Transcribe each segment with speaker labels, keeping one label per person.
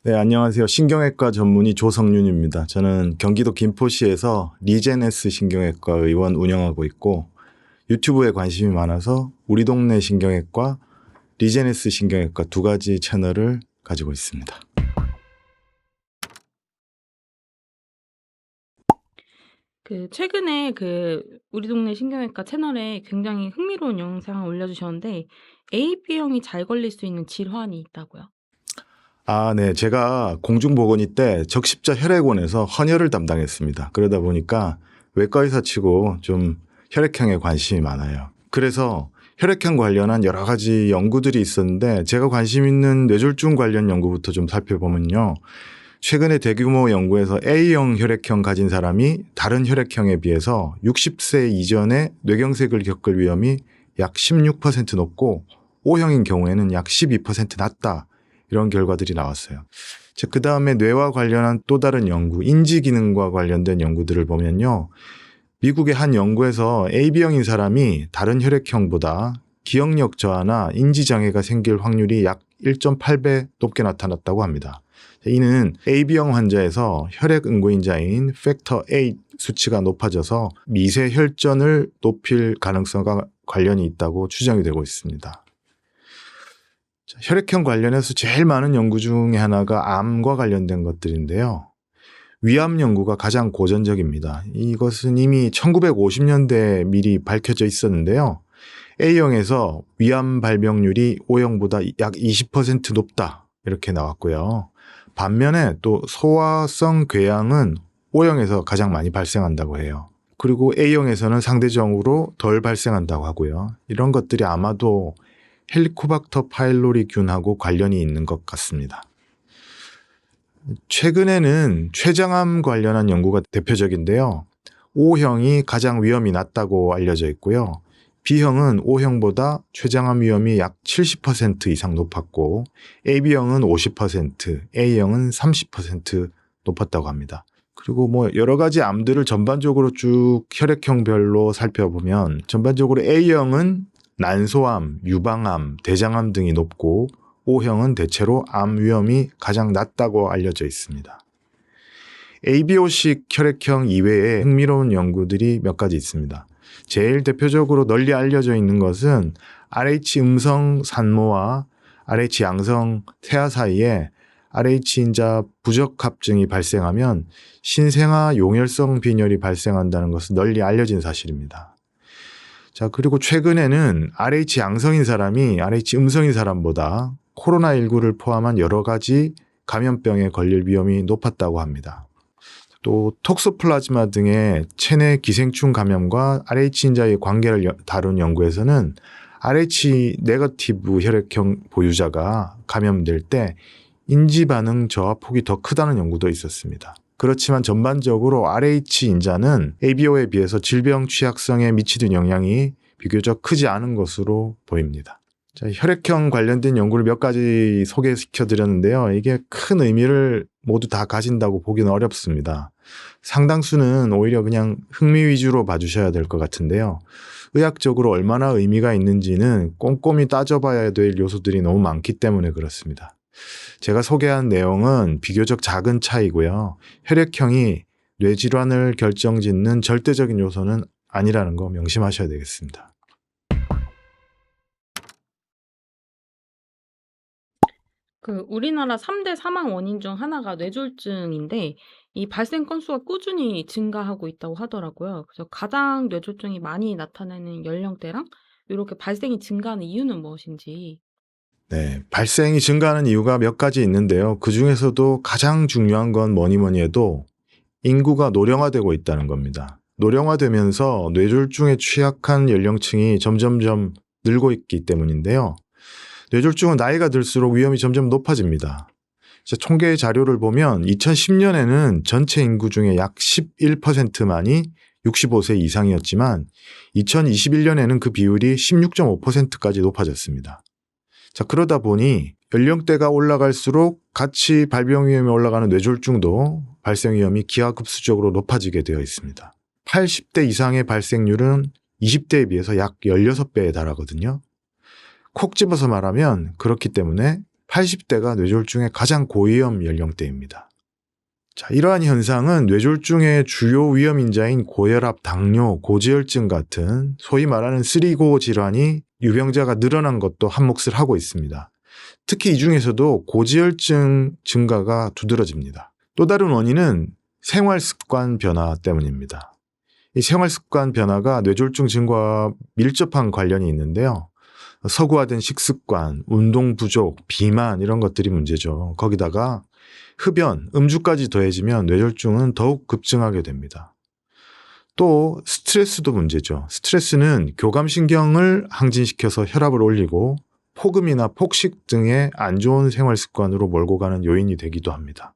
Speaker 1: 네, 안녕하세요. 신경외과 전문의 조성윤입니다. 저는 경기도 김포시에서 리제네스 신경외과 의원 운영하고 있고 유튜브에 관심이 많아서 우리 동네 신경외과, 리제네스 신경외과 두 가지 채널을 가지고 있습니다.
Speaker 2: 최근에 우리 동네 신경외과 채널에 굉장히 흥미로운 영상을 올려주셨는데 AB형이 잘 걸릴 수 있는 질환이 있다고요?
Speaker 1: 네. 제가 공중보건의 때 적십자 혈액원에서 헌혈을 담당했습니다. 그러다 보니까 외과 의사치고 좀 혈액형에 관심이 많아요. 그래서 혈액형 관련한 여러 가지 연구들이 있었는데 제가 관심 있는 뇌졸중 관련 연구부터 좀 살펴보면요. 최근에 대규모 연구에서 A형 혈액형 가진 사람이 다른 혈액형에 비해서 60세 이전에 뇌경색을 겪을 위험이 약 16% 높고 O형인 경우에는 약 12% 낮다. 이런 결과들이 나왔어요. 그 다음에 뇌와 관련한 또 다른 연구, 인지 기능과 관련된 연구들을 보면요. 미국의 한 연구에서 AB형인 사람이 다른 혈액형보다 기억력 저하나 인지장애가 생길 확률이 약 1.8배 높게 나타났다고 합니다. 이는 AB형 환자에서 혈액 응고인자인 팩터 8 수치가 높아져서 미세 혈전을 높일 가능성과 관련이 있다고 추정이 되고 있습니다. 혈액형 관련해서 제일 많은 연구 중에 하나가 암과 관련된 것들인데요. 위암 연구가 가장 고전적입니다. 이것은 이미 1950년대에 미리 밝혀져 있었는데요. A형에서 위암 발병률이 O형보다 약 20% 높다 이렇게 나왔고요. 반면에 또 소화성 궤양은 O형에서 가장 많이 발생한다고 해요. 그리고 A형에서는 상대적으로 덜 발생한다고 하고요. 이런 것들이 아마도 헬리코박터 파일로리 균하고 관련이 있는 것 같습니다. 최근에는 췌장암 관련한 연구가 대표적인데요. O형이 가장 위험이 낮다고 알려져 있고요. B형은 O형보다 췌장암 위험이 약 70% 이상 높았고 AB형은 50%, A형은 30% 높았다고 합니다. 그리고 여러 가지 암들을 전반적으로 쭉 혈액형별로 살펴보면 전반적으로 A형은 난소암, 유방암, 대장암 등이 높고 O형은 대체로 암 위험이 가장 낮다고 알려져 있습니다. ABO식 혈액형 이외에 흥미로운 연구들이 몇 가지 있습니다. 제일 대표적으로 널리 알려져 있는 것은 RH 음성 산모와 RH 양성 태아 사이에 RH 인자 부적합증이 발생하면 신생아 용혈성 빈혈이 발생한다는 것은 널리 알려진 사실입니다. 그리고 최근에는 RH 양성인 사람이 RH 음성인 사람보다 코로나19를 포함한 여러 가지 감염병에 걸릴 위험이 높았다고 합니다. 또 톡소플라즈마 등의 체내 기생충 감염과 RH 인자의 관계를 다룬 연구에서는 RH 네거티브 혈액형 보유자가 감염될 때 인지 반응 저하 폭이 더 크다는 연구도 있었습니다. 그렇지만 전반적으로 RH 인자는 ABO에 비해서 질병 취약성에 미치는 영향이 비교적 크지 않은 것으로 보입니다. 혈액형 관련된 연구를 몇 가지 소개시켜 드렸는데요. 이게 큰 의미를 모두 다 가진다고 보기는 어렵습니다. 상당수는 오히려 그냥 흥미 위주로 봐주셔야 될 것 같은데요. 의학적으로 얼마나 의미가 있는지는 꼼꼼히 따져봐야 될 요소들이 너무 많기 때문에 그렇습니다. 제가 소개한 내용은 비교적 작은 차이고요. 혈액형이 뇌질환을 결정짓는 절대적인 요소는 아니라는 거 명심하셔야 되겠습니다.
Speaker 2: 우리나라 3대 사망 원인 중 하나가 뇌졸중인데 이 발생 건수가 꾸준히 증가하고 있다고 하더라고요. 그래서 가장 뇌졸중이 많이 나타나는 연령대랑 이렇게 발생이 증가하는 이유는 무엇인지.
Speaker 1: 네, 발생이 증가하는 이유가 몇 가지 있는데요. 그중에서도 가장 중요한 건 뭐니 해도 인구가 노령화되고 있다는 겁니다. 노령화되면서 뇌졸중에 취약한 연령층이 점점점 늘고 있기 때문인데요. 뇌졸중은 나이가 들수록 위험이 점점 높아집니다. 통계 자료를 보면 2010년에는 전체 인구 중에 약 11%만이 65세 이상이었지만 2021년에는 그 비율이 16.5%까지 높아졌습니다. 그러다 보니 연령대가 올라갈수록 같이 발병 위험이 올라가는 뇌졸중도 발생 위험이 기하급수적으로 높아지게 되어 있습니다. 80대 이상의 발생률은 20대에 비해서 약 16배에 달하거든요. 콕 집어서 말하면 그렇기 때문에 80대가 뇌졸중의 가장 고위험 연령대입니다. 자, 이러한 현상은 뇌졸중의 주요 위험 인자인 고혈압, 당뇨, 고지혈증 같은 소위 말하는 3고 질환이 유병자가 늘어난 것도 한몫을 하고 있습니다. 특히 이 중에서도 고지혈증 증가가 두드러집니다. 또 다른 원인은 생활습관 변화 때문입니다. 이 생활습관 변화가 뇌졸중 증가와 밀접한 관련이 있는데요. 서구화된 식습관, 운동 부족, 비만 이런 것들이 문제죠. 거기다가 흡연, 음주까지 더해지면 뇌졸중은 더욱 급증하게 됩니다. 또 스트레스도 문제죠. 스트레스는 교감신경을 항진시켜서 혈압을 올리고 폭음이나 폭식 등의 안 좋은 생활 습관으로 몰고 가는 요인이 되기도 합니다.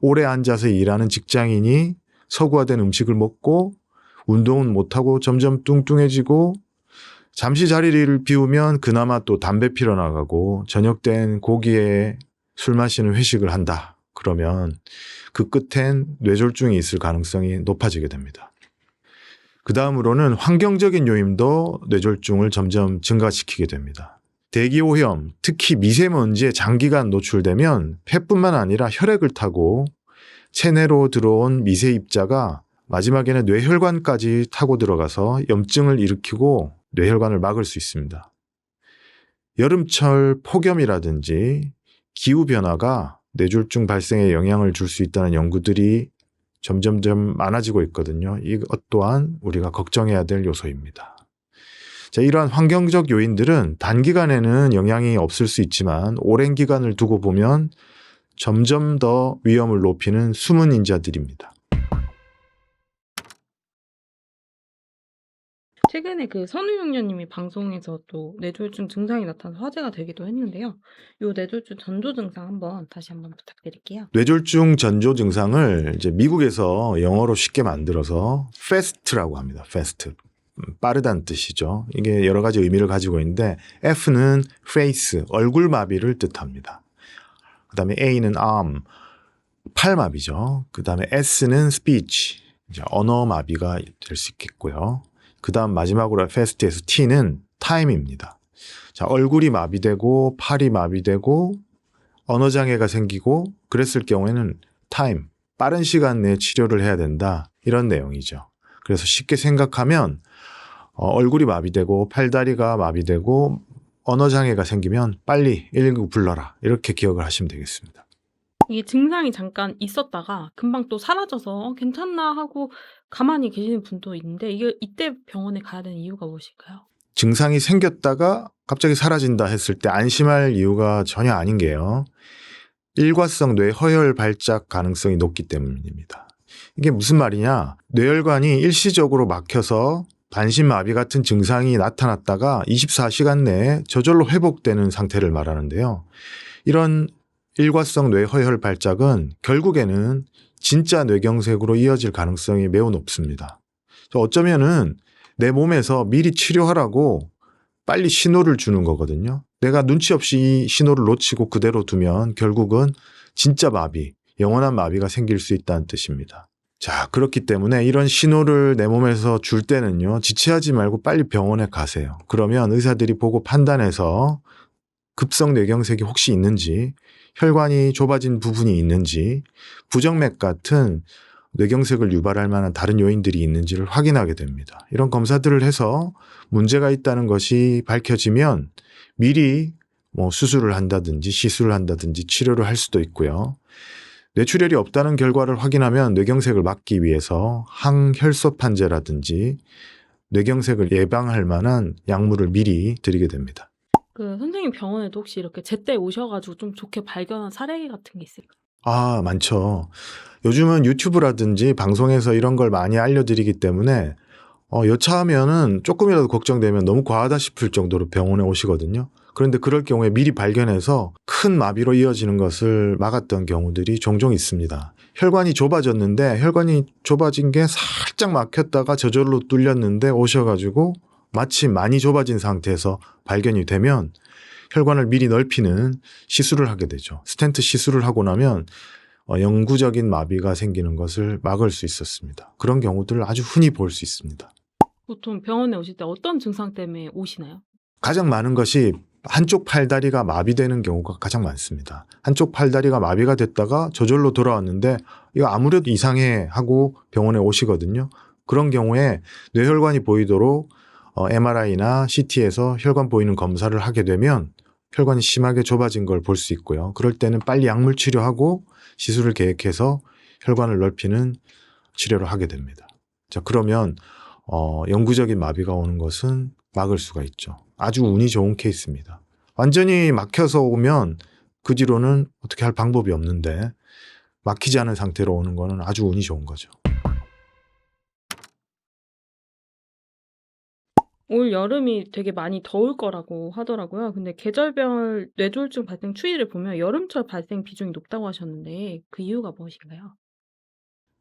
Speaker 1: 오래 앉아서 일하는 직장인이 서구화된 음식을 먹고 운동은 못하고 점점 뚱뚱해지고 잠시 자리를 비우면 그나마 또 담배 피러 나가고 저녁 땐 고기에 술 마시는 회식을 한다. 그러면 그 끝엔 뇌졸중이 있을 가능성이 높아지게 됩니다. 그 다음으로는 환경적인 요인도 뇌졸중을 점점 증가시키게 됩니다. 대기오염, 특히 미세먼지에 장기간 노출되면 폐뿐만 아니라 혈액을 타고 체내로 들어온 미세 입자가 마지막에는 뇌혈관까지 타고 들어가서 염증을 일으키고 뇌혈관을 막을 수 있습니다. 여름철 폭염이라든지 기후변화가 뇌졸중 발생에 영향을 줄 수 있다는 연구들이 점점점 많아지고 있거든요. 이것 또한 우리가 걱정해야 될 요소입니다. 자, 이러한 환경적 요인들은 단기간에는 영향이 없을 수 있지만 오랜 기간을 두고 보면 점점 더 위험을 높이는 숨은 인자들입니다.
Speaker 2: 최근에 그 선우용녀님이 방송에서 또 뇌졸중 증상이 나타나서 화제가 되기도 했는데요. 요 뇌졸중 전조 증상 다시 한번 부탁드릴게요.
Speaker 1: 뇌졸중 전조 증상을 이제 미국에서 영어로 쉽게 만들어서 FAST라고 합니다. FAST. 빠르다는 뜻이죠. 이게 여러 가지 의미를 가지고 있는데 F는 face, 얼굴 마비를 뜻합니다. 그 다음에 A는 arm, 팔 마비죠. 그 다음에 S는 speech, 이제 언어 마비가 될 수 있겠고요. 그 다음 마지막으로 fast에서 T는 time입니다. 자, 얼굴이 마비되고 팔이 마비되고 언어장애가 생기고 그랬을 경우에는 time, 빠른 시간 내에 치료를 해야 된다. 이런 내용이죠. 그래서 쉽게 생각하면 얼굴이 마비되고 팔다리가 마비되고 언어장애가 생기면 빨리 119 불러라. 이렇게 기억을 하시면 되겠습니다.
Speaker 2: 이게 증상이 잠깐 있었다가 금방 또 사라져서 괜찮나 하고 가만히 계시는 분도 있는데 이때 병원에 가야 되는 이유가 무엇일까요?
Speaker 1: 증상이 생겼다가 갑자기 사라진다 했을 때 안심할 이유가 전혀 아닌 게요. 일과성 뇌허혈 발작 가능성이 높기 때문입니다. 이게 무슨 말이냐? 뇌혈관이 일시적으로 막혀서 반신마비 같은 증상이 나타났다가 24시간 내에 저절로 회복되는 상태를 말하는데요. 이런 일과성 뇌허혈 발작은 결국에는 진짜 뇌경색으로 이어질 가능성이 매우 높습니다. 어쩌면은 내 몸에서 미리 치료하라고 빨리 신호를 주는 거거든요. 내가 눈치 없이 이 신호를 놓치고 그대로 두면 결국은 진짜 마비, 영원한 마비가 생길 수 있다는 뜻입니다. 자, 그렇기 때문에 이런 신호를 내 몸에서 줄 때는요, 지체하지 말고 빨리 병원에 가세요. 그러면 의사들이 보고 판단해서 급성 뇌경색이 혹시 있는지, 혈관이 좁아진 부분이 있는지, 부정맥 같은 뇌경색을 유발할 만한 다른 요인들이 있는지를 확인하게 됩니다. 이런 검사들을 해서 문제가 있다는 것이 밝혀지면 미리 수술을 한다든지 시술을 한다든지 치료를 할 수도 있고요. 뇌출혈이 없다는 결과를 확인하면 뇌경색을 막기 위해서 항혈소판제라든지 뇌경색을 예방할 만한 약물을 미리 드리게 됩니다.
Speaker 2: 그 선생님 병원에도 혹시 이렇게 제때 오셔가지고 좀 좋게 발견한 사례 같은 게 있을까요?
Speaker 1: 아, 많죠. 요즘은 유튜브라든지 방송에서 이런 걸 많이 알려드리기 때문에 여차하면은 조금이라도 걱정되면 너무 과하다 싶을 정도로 병원에 오시거든요. 그런데 그럴 경우에 미리 발견해서 큰 마비로 이어지는 것을 막았던 경우들이 종종 있습니다. 혈관이 좁아졌는데 혈관이 좁아진 게 살짝 막혔다가 저절로 뚫렸는데 오셔가지고 마치 많이 좁아진 상태에서 발견이 되면 혈관을 미리 넓히는 시술을 하게 되죠. 스텐트 시술을 하고 나면 영구적인 마비가 생기는 것을 막을 수 있었습니다. 그런 경우들을 아주 흔히 볼 수 있습니다.
Speaker 2: 보통 병원에 오실 때 어떤 증상 때문에 오시나요?
Speaker 1: 가장 많은 것이 한쪽 팔다리가 마비되는 경우가 가장 많습니다. 한쪽 팔다리가 마비가 됐다가 저절로 돌아왔는데 이거 아무래도 이상해 하고 병원에 오시거든요. 그런 경우에 뇌혈관이 보이도록 MRI나 CT에서 혈관 보이는 검사를 하게 되면 혈관이 심하게 좁아진 걸 볼 수 있고요. 그럴 때는 빨리 약물 치료하고 시술을 계획해서 혈관을 넓히는 치료를 하게 됩니다. 자, 그러면 영구적인 마비가 오는 것은 막을 수가 있죠. 아주 운이 좋은 케이스입니다. 완전히 막혀서 오면 그 뒤로는 어떻게 할 방법이 없는데 막히지 않은 상태로 오는 거는 아주 운이 좋은 거죠.
Speaker 2: 올 여름이 되게 많이 더울 거라고 하더라고요. 근데 계절별 뇌졸중 발생 추이를 보면 여름철 발생 비중이 높다고 하셨는데 그 이유가 무엇인가요?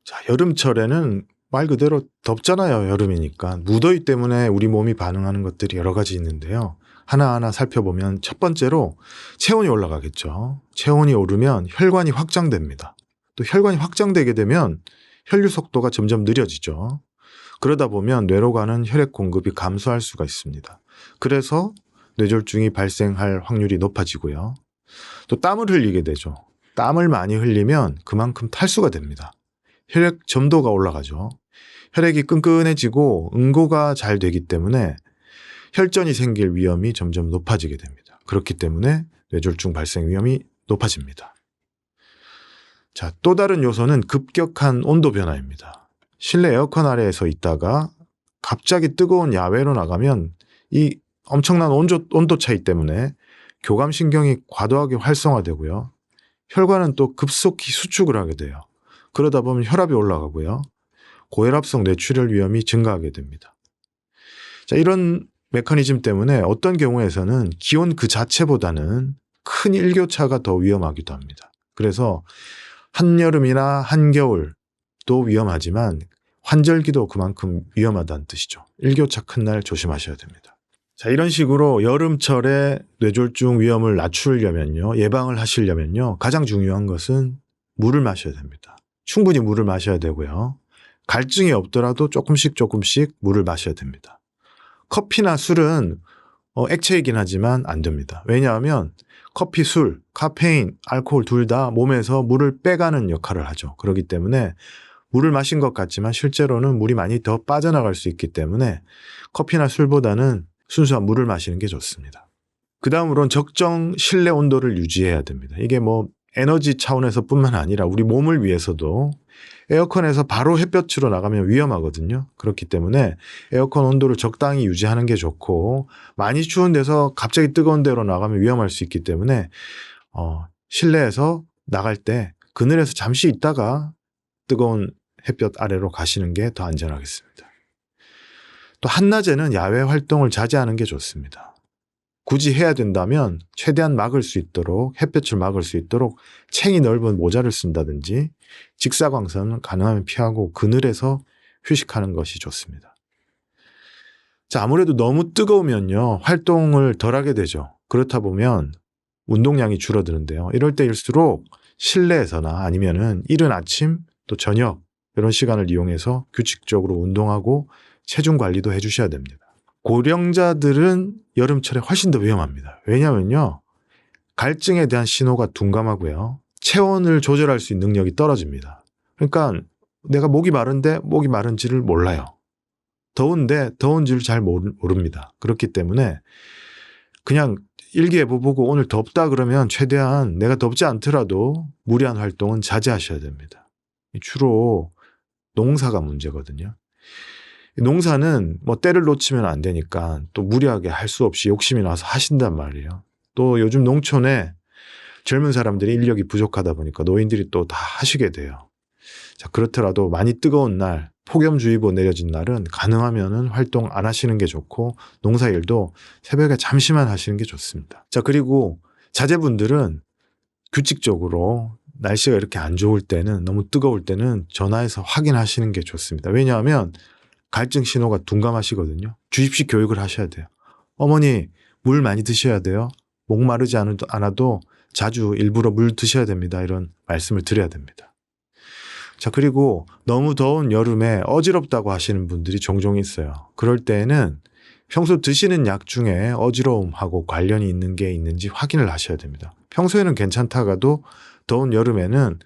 Speaker 1: 자, 여름철에는 말 그대로 덥잖아요. 여름이니까. 무더위 때문에 우리 몸이 반응하는 것들이 여러 가지 있는데요. 하나하나 살펴보면 첫 번째로 체온이 올라가겠죠. 체온이 오르면 혈관이 확장됩니다. 또 혈관이 확장되게 되면 혈류 속도가 점점 느려지죠. 그러다 보면 뇌로 가는 혈액 공급이 감소할 수가 있습니다. 그래서 뇌졸중이 발생할 확률이 높아지고요. 또 땀을 흘리게 되죠. 땀을 많이 흘리면 그만큼 탈수가 됩니다. 혈액 점도가 올라가죠. 혈액이 끈끈해지고 응고가 잘 되기 때문에 혈전이 생길 위험이 점점 높아지게 됩니다. 그렇기 때문에 뇌졸중 발생 위험이 높아집니다. 자, 또 다른 요소는 급격한 온도 변화입니다. 실내 에어컨 아래에서 있다가 갑자기 뜨거운 야외로 나가면 이 엄청난 온도 차이 때문에 교감신경이 과도하게 활성화되고요. 혈관은 또 급속히 수축을 하게 돼요. 그러다 보면 혈압이 올라가고요. 고혈압성 뇌출혈 위험이 증가하게 됩니다. 자, 이런 메커니즘 때문에 어떤 경우에서는 기온 그 자체보다는 큰 일교차가 더 위험하기도 합니다. 그래서 한여름이나 한겨울도 위험하지만 환절기도 그만큼 위험하다는 뜻이죠. 일교차 큰 날 조심하셔야 됩니다. 자, 이런 식으로 여름철에 뇌졸중 위험을 낮추려면요, 예방을 하시려면요, 가장 중요한 것은 물을 마셔야 됩니다. 충분히 물을 마셔야 되고요. 갈증이 없더라도 조금씩 물을 마셔야 됩니다. 커피나 술은 액체이긴 하지만 안 됩니다. 왜냐하면 커피, 술, 카페인, 알코올 둘 다 몸에서 물을 빼가는 역할을 하죠. 그렇기 때문에 물을 마신 것 같지만 실제로는 물이 많이 더 빠져나갈 수 있기 때문에 커피나 술보다는 순수한 물을 마시는 게 좋습니다. 그 다음으로는 적정 실내 온도를 유지해야 됩니다. 이게 뭐 에너지 차원에서 뿐만 아니라 우리 몸을 위해서도 에어컨에서 바로 햇볕으로 나가면 위험하거든요. 그렇기 때문에 에어컨 온도를 적당히 유지하는 게 좋고, 많이 추운 데서 갑자기 뜨거운 데로 나가면 위험할 수 있기 때문에 실내에서 나갈 때 그늘에서 잠시 있다가 뜨거운 햇볕 아래로 가시는 게 더 안전하겠습니다. 또 한낮에는 야외 활동을 자제하는 게 좋습니다. 굳이 해야 된다면 최대한 막을 수 있도록, 햇볕을 막을 수 있도록 챙이 넓은 모자를 쓴다든지 직사광선은 가능하면 피하고 그늘에서 휴식하는 것이 좋습니다. 자, 아무래도 너무 뜨거우면요, 활동을 덜 하게 되죠. 그렇다 보면 운동량이 줄어드는데요. 이럴 때일수록 실내에서나 아니면은 이른 아침 또 저녁 이런 시간을 이용해서 규칙적으로 운동하고 체중 관리도 해주셔야 됩니다. 고령자들은 여름철에 훨씬 더 위험합니다. 왜냐면요, 갈증에 대한 신호가 둔감하고요, 체온을 조절할 수 있는 능력이 떨어집니다. 그러니까 내가 목이 마른데 목이 마른지를 몰라요. 더운데 더운지를 잘 모릅니다. 그렇기 때문에 그냥 일기예보 보고 오늘 덥다 그러면 최대한 내가 덥지 않더라도 무리한 활동은 자제하셔야 됩니다. 주로 농사가 문제거든요. 농사는 뭐 때를 놓치면 안 되니까 또 무리하게 할 수 없이 욕심이 나서 하신단 말이에요. 또 요즘 농촌에 젊은 사람들이 인력이 부족하다 보니까 노인들이 또 다 하시게 돼요. 자, 그렇더라도 많이 뜨거운 날, 폭염주의보 내려진 날은 가능하면은 활동 안 하시는 게 좋고, 농사일도 새벽에 잠시만 하시는 게 좋습니다. 자, 그리고 자제분들은 규칙적으로 날씨가 이렇게 안 좋을 때는, 너무 뜨거울 때는 전화해서 확인하시는 게 좋습니다. 왜냐하면 갈증 신호가 둔감하시거든요. 주입식 교육을 하셔야 돼요. 어머니, 물 많이 드셔야 돼요. 목 마르지 않아도 자주 일부러 물 드셔야 됩니다. 이런 말씀을 드려야 됩니다. 자, 그리고 너무 더운 여름에 어지럽다고 하시는 분들이 종종 있어요. 그럴 때에는 평소 드시는 약 중에 어지러움하고 관련이 있는 게 있는지 확인을 하셔야 됩니다. 평소에는 괜찮다가도 더운 여름에는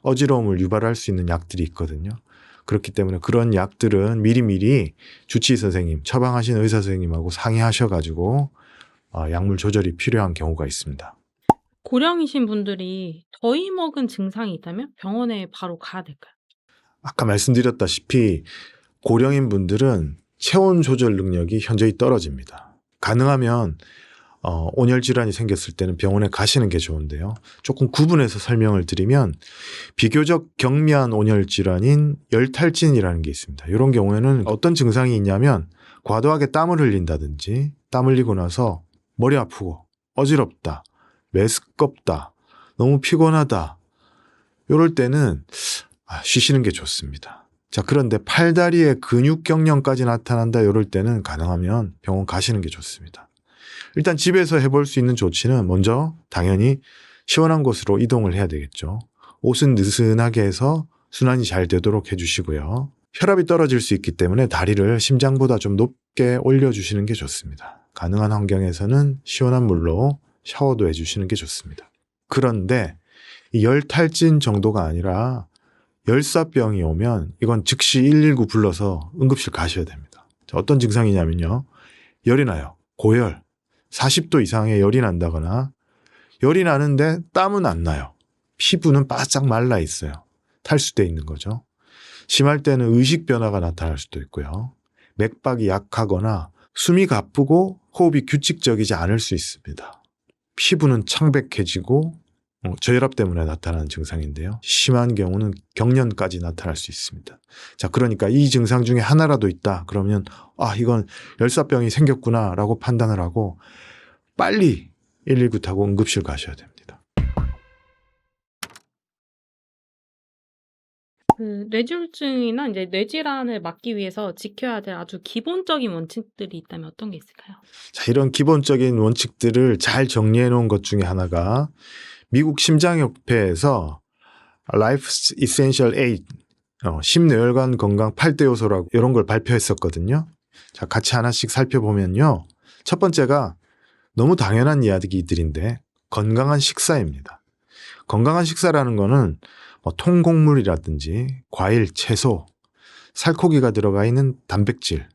Speaker 1: 어지러움을 유발할 수 있는 약들이 있거든요. 그렇기 때문에 그런 약들은 미리미리 주치의 선생님, 처방하신 의사 선생님하고 상의하셔가지고 약물 조절이 필요한 경우가 있습니다.
Speaker 2: 고령이신 분들이 더위 먹은 증상이 있다면 병원에 바로 가야 될까요?
Speaker 1: 아까 말씀드렸다시피 고령인 분들은 체온 조절 능력이 현저히 떨어집니다. 가능하면 온열 질환이 생겼을 때는 병원에 가시는 게 좋은데요. 조금 구분해서 설명을 드리면 비교적 경미한 온열 질환인 열탈진이라는 게 있습니다. 이런 경우에는 어떤 증상이 있냐면 과도하게 땀을 흘린다든지 땀 흘리고 나서 머리 아프고 어지럽다, 메스껍다, 너무 피곤하다. 이럴 때는 쉬시는 게 좋습니다. 자, 그런데 팔다리에 근육경련까지 나타난다 이럴 때는 가능하면 병원 가시는 게 좋습니다. 일단 집에서 해볼 수 있는 조치는 먼저 당연히 시원한 곳으로 이동을 해야 되겠죠. 옷은 느슨하게 해서 순환이 잘 되도록 해주시고요. 혈압이 떨어질 수 있기 때문에 다리를 심장보다 좀 높게 올려주시는 게 좋습니다. 가능한 환경에서는 시원한 물로 샤워도 해주시는 게 좋습니다. 그런데 이 열탈진 정도가 아니라 열사병이 오면 이건 즉시 119 불러서 응급실 가셔야 됩니다. 자, 어떤 증상이냐면요. 열이 나요. 고열. 40도 이상의 열이 난다거나 열이 나는데 땀은 안 나요. 피부는 바짝 말라 있어요. 탈수돼 있는 거죠. 심할 때는 의식 변화가 나타날 수도 있고요. 맥박이 약하거나 숨이 가쁘고 호흡이 규칙적이지 않을 수 있습니다. 피부는 창백해지고 저혈압 때문에 나타나는 증상인데요. 심한 경우는 경련까지 나타날 수 있습니다. 자, 그러니까 이 증상 중에 하나라도 있다. 그러면 이건 열사병이 생겼구나라고 판단을 하고 빨리 119 타고 응급실 가셔야 됩니다.
Speaker 2: 뇌졸중이나 이제 뇌질환을 막기 위해서 지켜야 될 아주 기본적인 원칙들이 있다면 어떤 게 있을까요?
Speaker 1: 자, 이런 기본적인 원칙들을 잘 정리해 놓은 것 중에 하나가 미국 심장협회에서 Life Essential 8, 심뇌혈관 건강 8대 요소라고 이런 걸 발표했었거든요. 자, 같이 하나씩 살펴보면요. 첫 번째가 너무 당연한 이야기들인데 건강한 식사입니다. 건강한 식사라는 거는 통곡물이라든지 과일, 채소, 살코기가 들어가 있는 단백질,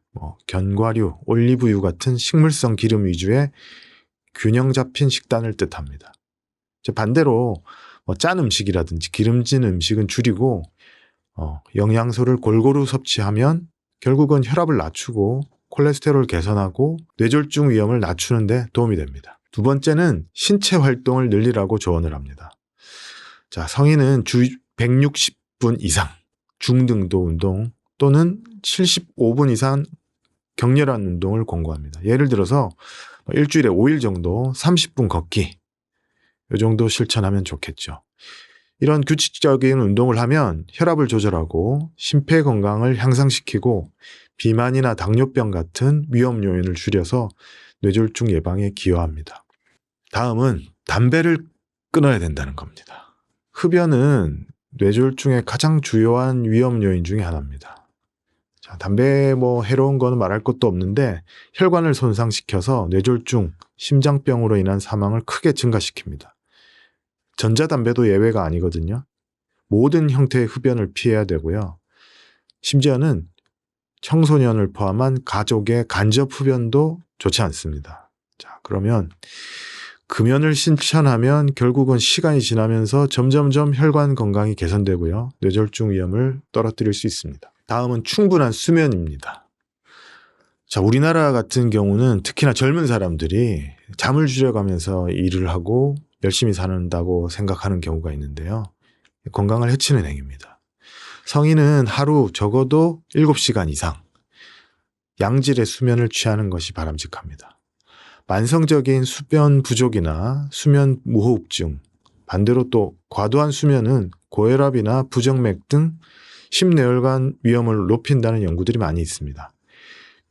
Speaker 1: 견과류, 올리브유 같은 식물성 기름 위주의 균형 잡힌 식단을 뜻합니다. 반대로 짠 음식이라든지 기름진 음식은 줄이고 영양소를 골고루 섭취하면 결국은 혈압을 낮추고 콜레스테롤 개선하고 뇌졸중 위험을 낮추는 데 도움이 됩니다. 두 번째는 신체 활동을 늘리라고 조언을 합니다. 자, 성인은 주 160분 이상 중등도 운동 또는 75분 이상 격렬한 운동을 권고합니다. 예를 들어서 일주일에 5일 정도 30분 걷기 이 정도 실천하면 좋겠죠. 이런 규칙적인 운동을 하면 혈압을 조절하고 심폐 건강을 향상시키고 비만이나 당뇨병 같은 위험 요인을 줄여서 뇌졸중 예방에 기여합니다. 다음은 담배를 끊어야 된다는 겁니다. 흡연은 뇌졸중의 가장 주요한 위험 요인 중에 하나입니다. 자, 담배 해로운 거는 말할 것도 없는데 혈관을 손상시켜서 뇌졸중, 심장병으로 인한 사망을 크게 증가시킵니다. 전자담배도 예외가 아니거든요. 모든 형태의 흡연을 피해야 되고요. 심지어는 청소년을 포함한 가족의 간접 흡연도 좋지 않습니다. 자, 그러면 금연을 실천하면 결국은 시간이 지나면서 점점점 혈관 건강이 개선되고요. 뇌졸중 위험을 떨어뜨릴 수 있습니다. 다음은 충분한 수면입니다. 자, 우리나라 같은 경우는 특히나 젊은 사람들이 잠을 줄여가면서 일을 하고 열심히 산다고 생각하는 경우가 있는데요. 건강을 해치는 행위입니다. 성인은 하루 적어도 7시간 이상 양질의 수면을 취하는 것이 바람직합니다. 만성적인 수면 부족이나 수면 무호흡증, 반대로 또 과도한 수면은 고혈압이나 부정맥 등 심뇌혈관 위험을 높인다는 연구들이 많이 있습니다.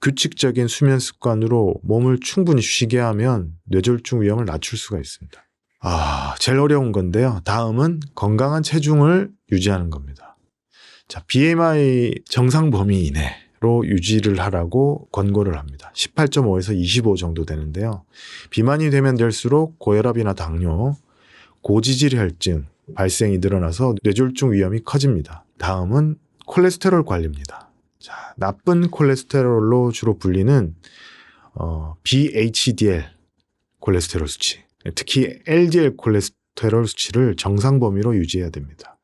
Speaker 1: 규칙적인 수면 습관으로 몸을 충분히 쉬게 하면 뇌졸중 위험을 낮출 수가 있습니다. 제일 어려운 건데요. 다음은 건강한 체중을 유지하는 겁니다. 자, BMI 정상 범위 이내, 유지를 하라고 권고를 합니다. 18.5에서 25 정도 되는데요. 비만이 되면 될수록 고혈압이나 당뇨, 고지질혈증 발생이 늘어나서 뇌졸중 위험이 커집니다. 다음은 콜레스테롤 관리입니다. 자, 나쁜 콜레스테롤로 주로 불리는 VHDL 콜레스테롤 수치, 특히 LDL 콜레스테롤 수치를 정상 범위로 유지해야 됩니다.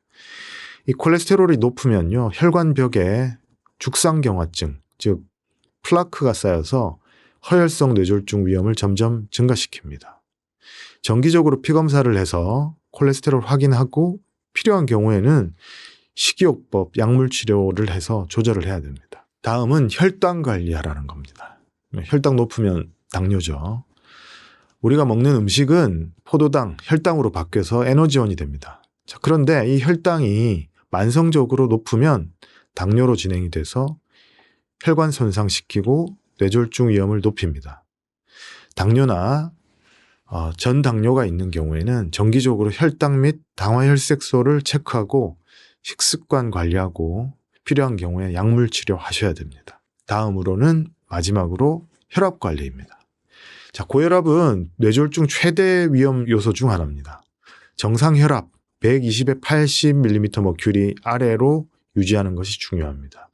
Speaker 1: 이 콜레스테롤이 높으면요, 혈관벽에 죽상경화증, 즉 플라크가 쌓여서 허혈성 뇌졸중 위험을 점점 증가시킵니다. 정기적으로 피검사를 해서 콜레스테롤 확인하고 필요한 경우에는 식이요법, 약물 치료를 해서 조절을 해야 됩니다. 다음은 혈당 관리하라는 겁니다. 혈당 높으면 당뇨죠. 우리가 먹는 음식은 포도당, 혈당으로 바뀌어서 에너지원이 됩니다. 자, 그런데 이 혈당이 만성적으로 높으면 당뇨로 진행이 돼서 혈관 손상시키고 뇌졸중 위험을 높입니다. 당뇨나 전당뇨가 있는 경우에는 정기적으로 혈당 및 당화혈색소를 체크하고 식습관 관리하고 필요한 경우에 약물 치료하셔야 됩니다. 다음으로는 마지막으로 혈압 관리입니다. 자, 고혈압은 뇌졸중 최대 위험 요소 중 하나입니다. 정상 혈압 120에 80mm 아래로 유지하는 것이 중요합니다.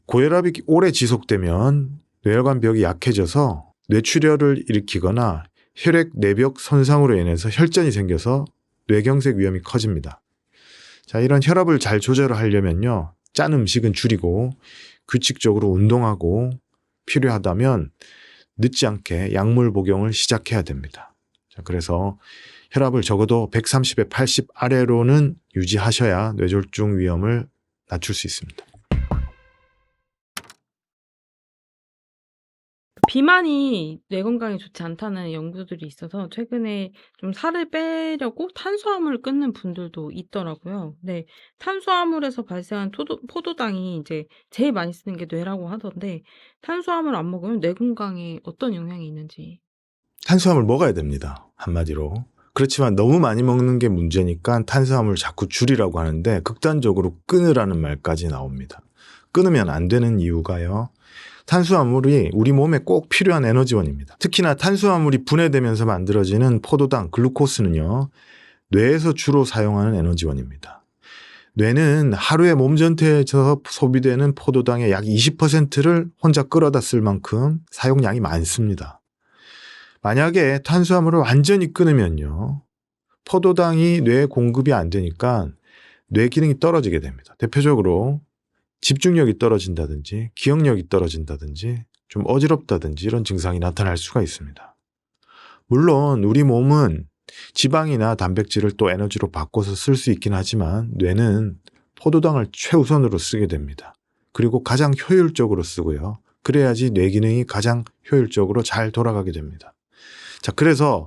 Speaker 1: 고혈압이 오래 지속되면 뇌혈관벽이 약해져서 뇌출혈을 일으키거나 혈액 내벽 손상으로 인해서 혈전이 생겨서 뇌경색 위험이 커집니다. 자, 이런 혈압을 잘 조절하려면요, 짠 음식은 줄이고 규칙적으로 운동하고 필요하다면 늦지 않게 약물 복용을 시작해야 됩니다. 자, 그래서 혈압을 적어도 130에 80 아래로는 유지하셔야 뇌졸중 위험을 낮출 수 있습니다.
Speaker 2: 비만이 뇌 건강에 좋지 않다는 연구들이 있어서 최근에 좀 살을 빼려고 탄수화물을 끊는 분들도 있더라고요. 네. 탄수화물에서 발생한 포도당이 이제 제일 많이 쓰는 게 뇌라고 하던데 탄수화물 안 먹으면 뇌 건강에 어떤 영향이 있는지.
Speaker 1: 탄수화물 먹어야 됩니다. 한마디로. 그렇지만 너무 많이 먹는 게 문제니까 탄수화물 자꾸 줄이라고 하는데 극단적으로 끊으라는 말까지 나옵니다. 끊으면 안 되는 이유가요, 탄수화물이 우리 몸에 꼭 필요한 에너지원입니다. 특히나 탄수화물이 분해되면서 만들어지는 포도당, 글루코스는요, 뇌에서 주로 사용하는 에너지원입니다. 뇌는 하루에 몸 전체에서 소비되는 포도당의 약 20%를 혼자 끌어다 쓸 만큼 사용량이 많습니다. 만약에 탄수화물을 완전히 끊으면요, 포도당이 뇌에 공급이 안 되니까 뇌 기능이 떨어지게 됩니다. 대표적으로 집중력이 떨어진다든지 기억력이 떨어진다든지 좀 어지럽다든지 이런 증상이 나타날 수가 있습니다. 물론 우리 몸은 지방이나 단백질을 또 에너지로 바꿔서 쓸 수 있긴 하지만 뇌는 포도당을 최우선으로 쓰게 됩니다. 그리고 가장 효율적으로 쓰고요. 그래야지 뇌 기능이 가장 효율적으로 잘 돌아가게 됩니다. 자, 그래서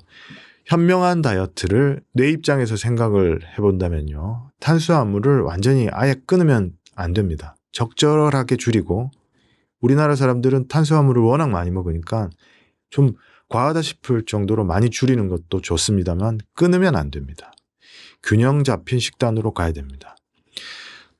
Speaker 1: 현명한 다이어트를 내 입장에서 생각을 해본다면요, 탄수화물을 완전히 아예 끊으면 안 됩니다. 적절하게 줄이고, 우리나라 사람들은 탄수화물을 워낙 많이 먹으니까 좀 과하다 싶을 정도로 많이 줄이는 것도 좋습니다만 끊으면 안 됩니다. 균형 잡힌 식단으로 가야 됩니다.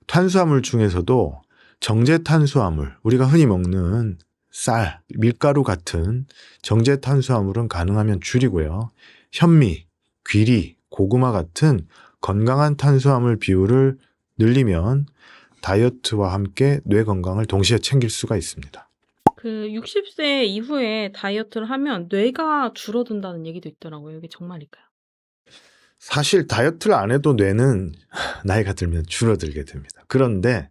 Speaker 1: 탄수화물 중에서도 정제탄수화물, 우리가 흔히 먹는 쌀, 밀가루 같은 정제탄수화물은 가능하면 줄이고요. 현미, 귀리, 고구마 같은 건강한 탄수화물 비율을 늘리면 다이어트와 함께 뇌 건강을 동시에 챙길 수가 있습니다.
Speaker 2: 그 60세 이후에 다이어트를 하면 뇌가 줄어든다는 얘기도 있더라고요. 이게 정말일까요?
Speaker 1: 사실 다이어트를 안 해도 뇌는 나이가 들면 줄어들게 됩니다. 그런데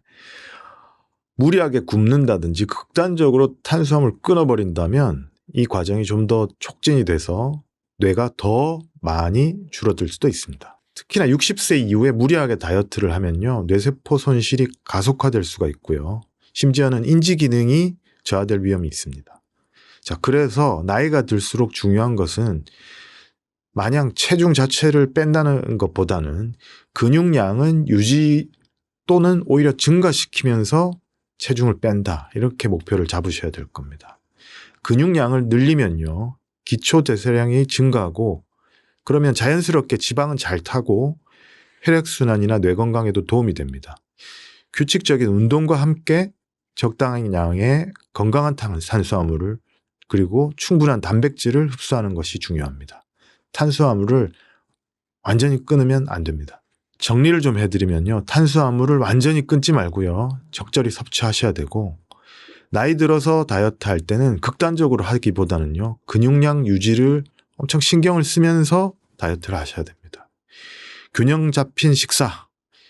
Speaker 1: 무리하게 굶는다든지 극단적으로 탄수화물 끊어버린다면 이 과정이 좀 더 촉진이 돼서 뇌가 더 많이 줄어들 수도 있습니다. 특히나 60세 이후에 무리하게 다이어트를 하면요, 뇌세포 손실이 가속화될 수가 있고요. 심지어는 인지 기능이 저하될 위험이 있습니다. 자, 그래서 나이가 들수록 중요한 것은 마냥 체중 자체를 뺀다는 것보다는 근육량은 유지 또는 오히려 증가시키면서 체중을 뺀다, 이렇게 목표를 잡으셔야 될 겁니다. 근육량을 늘리면요, 기초 대사량이 증가하고 그러면 자연스럽게 지방은 잘 타고 혈액순환이나 뇌 건강에도 도움이 됩니다. 규칙적인 운동과 함께 적당한 양의 건강한 탄수화물을 그리고 충분한 단백질을 흡수하는 것이 중요합니다. 탄수화물을 완전히 끊으면 안 됩니다. 정리를 좀 해드리면요. 탄수화물을 완전히 끊지 말고요. 적절히 섭취하셔야 되고 나이 들어서 다이어트 할 때는 극단적으로 하기보다는요. 근육량 유지를 엄청 신경을 쓰면서 다이어트를 하셔야 됩니다. 균형 잡힌 식사,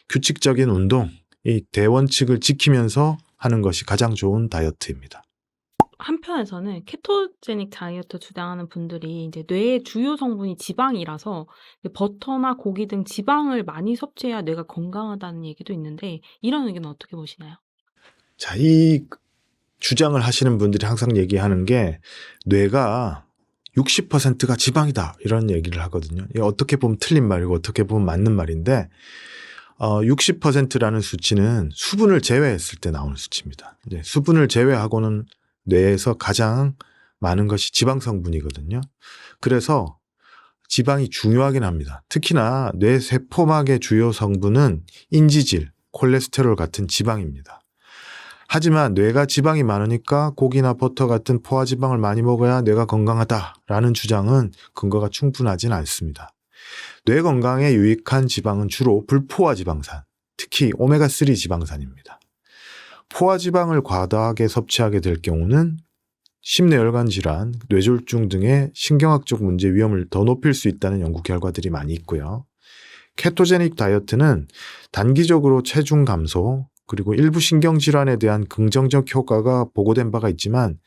Speaker 1: 규칙적인 운동, 이 대원칙을 지키면서 하는 것이 가장 좋은 다이어트입니다.
Speaker 2: 한편에서는 케토제닉 다이어트 주장하는 분들이 이제 뇌의 주요 성분이 지방이라서 버터나 고기 등 지방을 많이 섭취해야 뇌가 건강하다는 얘기도 있는데 이런 의견은 어떻게 보시나요?
Speaker 1: 자, 이 주장을 하시는 분들이 항상 얘기하는 게 뇌가 60%가 지방이다 이런 얘기를 하거든요. 이게 어떻게 보면 틀린 말이고 어떻게 보면 맞는 말인데 60%라는 수치는 수분을 제외했을 때 나오는 수치입니다. 이제 수분을 제외하고는 뇌에서 가장 많은 것이 지방 성분이거든요. 그래서 지방이 중요하긴 합니다. 특히나 뇌 세포막의 주요 성분은 인지질, 콜레스테롤 같은 지방입니다. 하지만 뇌가 지방이 많으니까 고기나 버터 같은 포화지방을 많이 먹어야 뇌가 건강하다라는 주장은 근거가 충분하진 않습니다. 뇌 건강에 유익한 지방은 주로 불포화지방산, 특히 오메가3 지방산입니다. 포화지방을 과다하게 섭취하게 될 경우는 심뇌혈관 질환, 뇌졸중 등의 신경학적 문제 위험을 더 높일 수 있다는 연구 결과들이 많이 있고요. 케토제닉 다이어트는 단기적으로 체중 감소, 그리고 일부 신경질환에 대한 긍정적 효과가 보고된 바가 있지만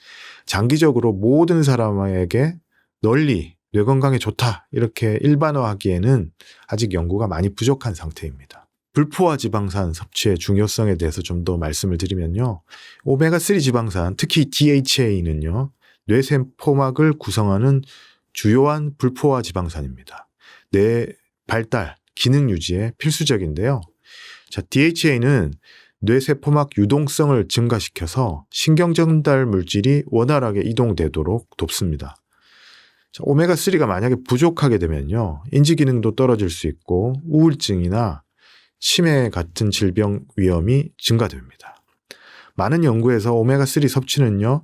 Speaker 1: 장기적으로 모든 사람에게 널리 뇌 건강에 좋다 이렇게 일반화하기에는 아직 연구가 많이 부족한 상태입니다. 불포화 지방산 섭취의 중요성에 대해서 좀 더 말씀을 드리면요. 오메가3 지방산, 특히 DHA는요. 뇌세포막을 구성하는 주요한 불포화 지방산입니다. 뇌 발달, 기능 유지에 필수적인데요. 자, DHA는 뇌세포막 유동성을 증가시켜서 신경전달 물질이 원활하게 이동되도록 돕습니다. 자, 오메가3가 만약에 부족하게 되면요. 인지 기능도 떨어질 수 있고 우울증이나 치매 같은 질병 위험이 증가됩니다. 많은 연구에서 오메가3 섭취는요.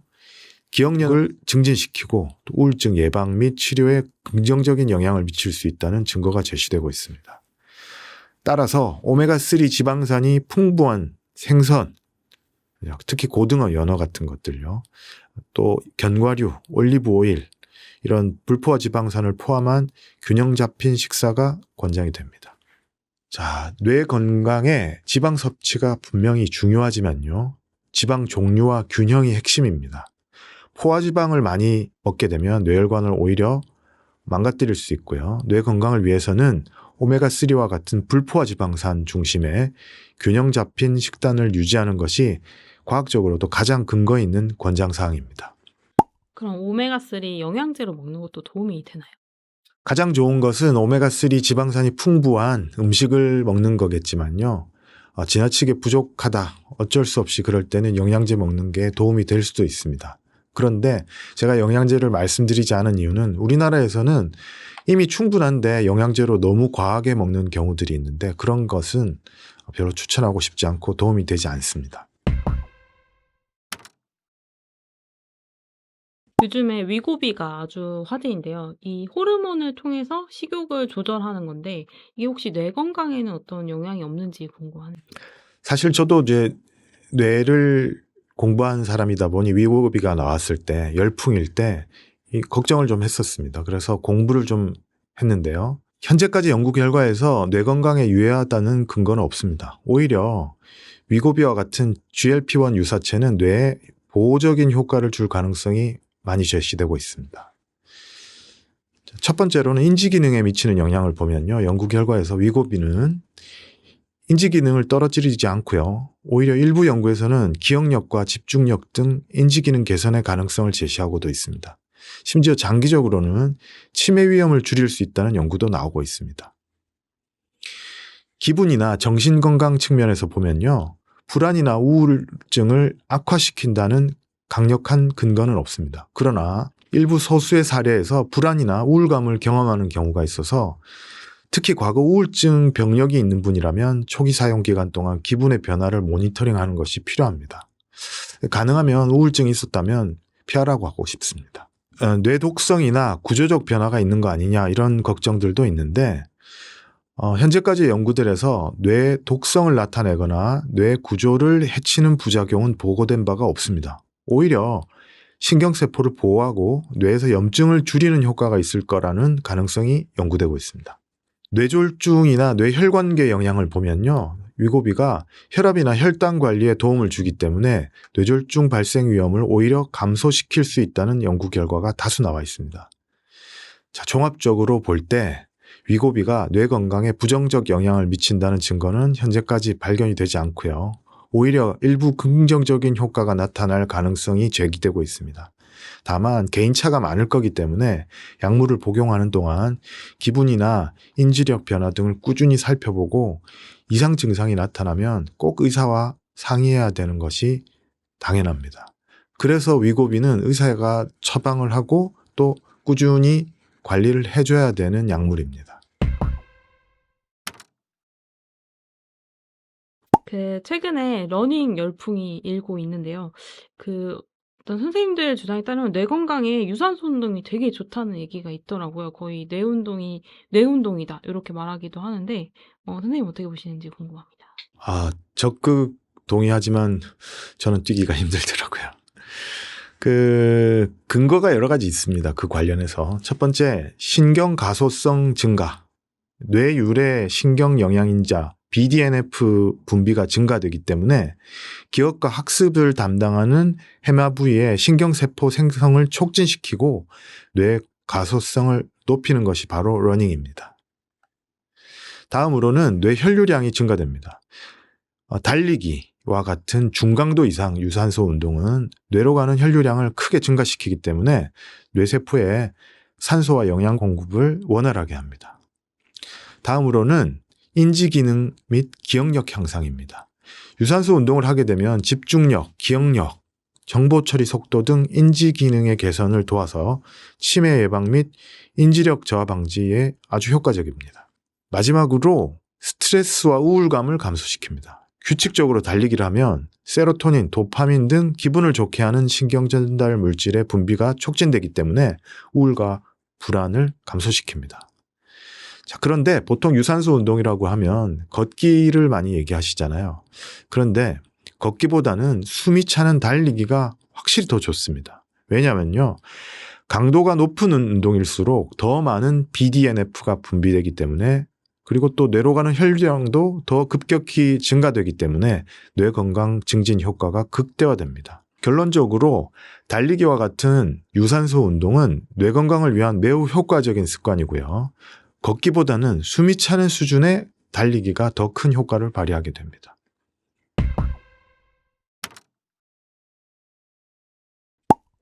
Speaker 1: 기억력을 증진시키고 우울증 예방 및 치료에 긍정적인 영향을 미칠 수 있다는 증거가 제시되고 있습니다. 따라서 오메가3 지방산이 풍부한 생선, 특히 고등어, 연어 같은 것들요. 또 견과류, 올리브 오일 이런 불포화 지방산을 포함한 균형 잡힌 식사가 권장이 됩니다. 자, 뇌 건강에 지방 섭취가 분명히 중요하지만요. 지방 종류와 균형이 핵심입니다. 포화지방을 많이 먹게 되면 뇌혈관을 오히려 망가뜨릴 수 있고요. 뇌 건강을 위해서는 오메가3와 같은 불포화 지방산 중심의 균형 잡힌 식단을 유지하는 것이 과학적으로도 가장 근거 있는 권장사항입니다.
Speaker 2: 그럼 오메가3 영양제로 먹는 것도 도움이 되나요?
Speaker 1: 가장 좋은 것은 오메가3 지방산이 풍부한 음식을 먹는 거겠지만요. 지나치게 부족하다, 어쩔 수 없이 그럴 때는 영양제 먹는 게 도움이 될 수도 있습니다. 그런데 제가 영양제를 말씀드리지 않은 이유는 우리나라에서는 이미 충분한데 영양제로 너무 과하게 먹는 경우들이 있는데 그런 것은 별로 추천하고 싶지 않고 도움이 되지 않습니다.
Speaker 2: 요즘에 위고비가 아주 화제인데요. 이 호르몬을 통해서 식욕을 조절하는 건데 이게 혹시 뇌 건강에는 어떤 영향이 없는지 궁금하네요.
Speaker 1: 사실 저도 이제 뇌를 공부한 사람이다 보니 위고비가 나왔을 때 열풍일 때 이 걱정을 좀 했었습니다. 그래서 공부를 좀 했는데요. 현재까지 연구 결과에서 뇌 건강에 유해하다는 근거는 없습니다. 오히려 위고비와 같은 GLP-1 유사체는 뇌에 보호적인 효과를 줄 가능성이 많이 제시되고 있습니다. 첫 번째로는 인지 기능에 미치는 영향을 보면요. 연구 결과에서 위고비는 인지 기능을 떨어뜨리지 않고요. 오히려 일부 연구에서는 기억력과 집중력 등 인지 기능 개선의 가능성을 제시하고도 있습니다. 심지어 장기적으로는 치매 위험을 줄일 수 있다는 연구도 나오고 있습니다. 기분이나 정신건강 측면에서 보면요. 불안이나 우울증을 악화시킨다는 강력한 근거는 없습니다. 그러나 일부 소수의 사례에서 불안이나 우울감을 경험하는 경우가 있어서 특히 과거 우울증 병력이 있는 분이라면 초기 사용 기간 동안 기분의 변화를 모니터링하는 것이 필요합니다. 가능하면 우울증이 있었다면 피하라고 하고 싶습니다. 뇌 독성이나 구조적 변화가 있는 거 아니냐 이런 걱정들도 있는데 현재까지 연구들에서 뇌 독성을 나타내거나 뇌 구조를 해치는 부작용은 보고된 바가 없습니다. 오히려 신경세포를 보호하고 뇌에서 염증을 줄이는 효과가 있을 거라는 가능성이 연구되고 있습니다. 뇌졸중이나 뇌혈관계 영향을 보면요. 위고비가 혈압이나 혈당 관리에 도움을 주기 때문에 뇌졸중 발생 위험을 오히려 감소시킬 수 있다는 연구 결과가 다수 나와 있습니다. 자, 종합적으로 볼 때 위고비가 뇌 건강에 부정적 영향을 미친다는 증거는 현재까지 발견이 되지 않고요. 오히려 일부 긍정적인 효과가 나타날 가능성이 제기되고 있습니다. 다만 개인차가 많을 거기 때문에 약물을 복용하는 동안 기분이나 인지력 변화 등을 꾸준히 살펴보고 이상 증상이 나타나면 꼭 의사와 상의해야 되는 것이 당연합니다. 그래서 위고비는 의사가 처방을 하고 또 꾸준히 관리를 해줘야 되는 약물입니다.
Speaker 2: 최근에 러닝 열풍이 일고 있는데요. 어떤 선생님들 주장에 따르면 뇌 건강에 유산소 운동이 되게 좋다는 얘기가 있더라고요. 거의 뇌 운동이 뇌 운동이다 이렇게 말하기도 하는데 선생님 어떻게 보시는지 궁금합니다.
Speaker 1: 적극 동의하지만 저는 뛰기가 힘들더라고요. 근거가 여러 가지 있습니다. 그 관련해서. 첫 번째, 신경 가소성 증가. 뇌유래 신경 영양인자 BDNF 분비가 증가되기 때문에 기억과 학습을 담당하는 해마 부위의 신경세포 생성을 촉진시키고 뇌 가소성을 높이는 것이 바로 러닝입니다. 다음으로는 뇌 혈류량이 증가됩니다. 달리기와 같은 중강도 이상 유산소 운동은 뇌로 가는 혈류량을 크게 증가시키기 때문에 뇌세포에 산소와 영양 공급을 원활하게 합니다. 다음으로는 인지기능 및 기억력 향상입니다. 유산소 운동을 하게 되면 집중력, 기억력, 정보 처리 속도 등 인지기능의 개선을 도와서 치매 예방 및 인지력 저하 방지에 아주 효과적입니다. 마지막으로 스트레스와 우울감을 감소시킵니다. 규칙적으로 달리기를 하면 세로토닌, 도파민 등 기분을 좋게 하는 신경전달 물질의 분비가 촉진되기 때문에 우울과 불안을 감소시킵니다. 자, 그런데 보통 유산소 운동이라고 하면 걷기를 많이 얘기하시잖아요. 그런데 걷기보다는 숨이 차는 달리기가 확실히 더 좋습니다. 왜냐면요. 강도가 높은 운동일수록 더 많은 BDNF가 분비되기 때문에 그리고 또 뇌로 가는 혈류량도 더 급격히 증가되기 때문에 뇌 건강 증진 효과가 극대화됩니다. 결론적으로 달리기와 같은 유산소 운동은 뇌 건강을 위한 매우 효과적인 습관이고요. 걷기보다는 숨이 차는 수준의 달리기가 더 큰 효과를 발휘하게 됩니다.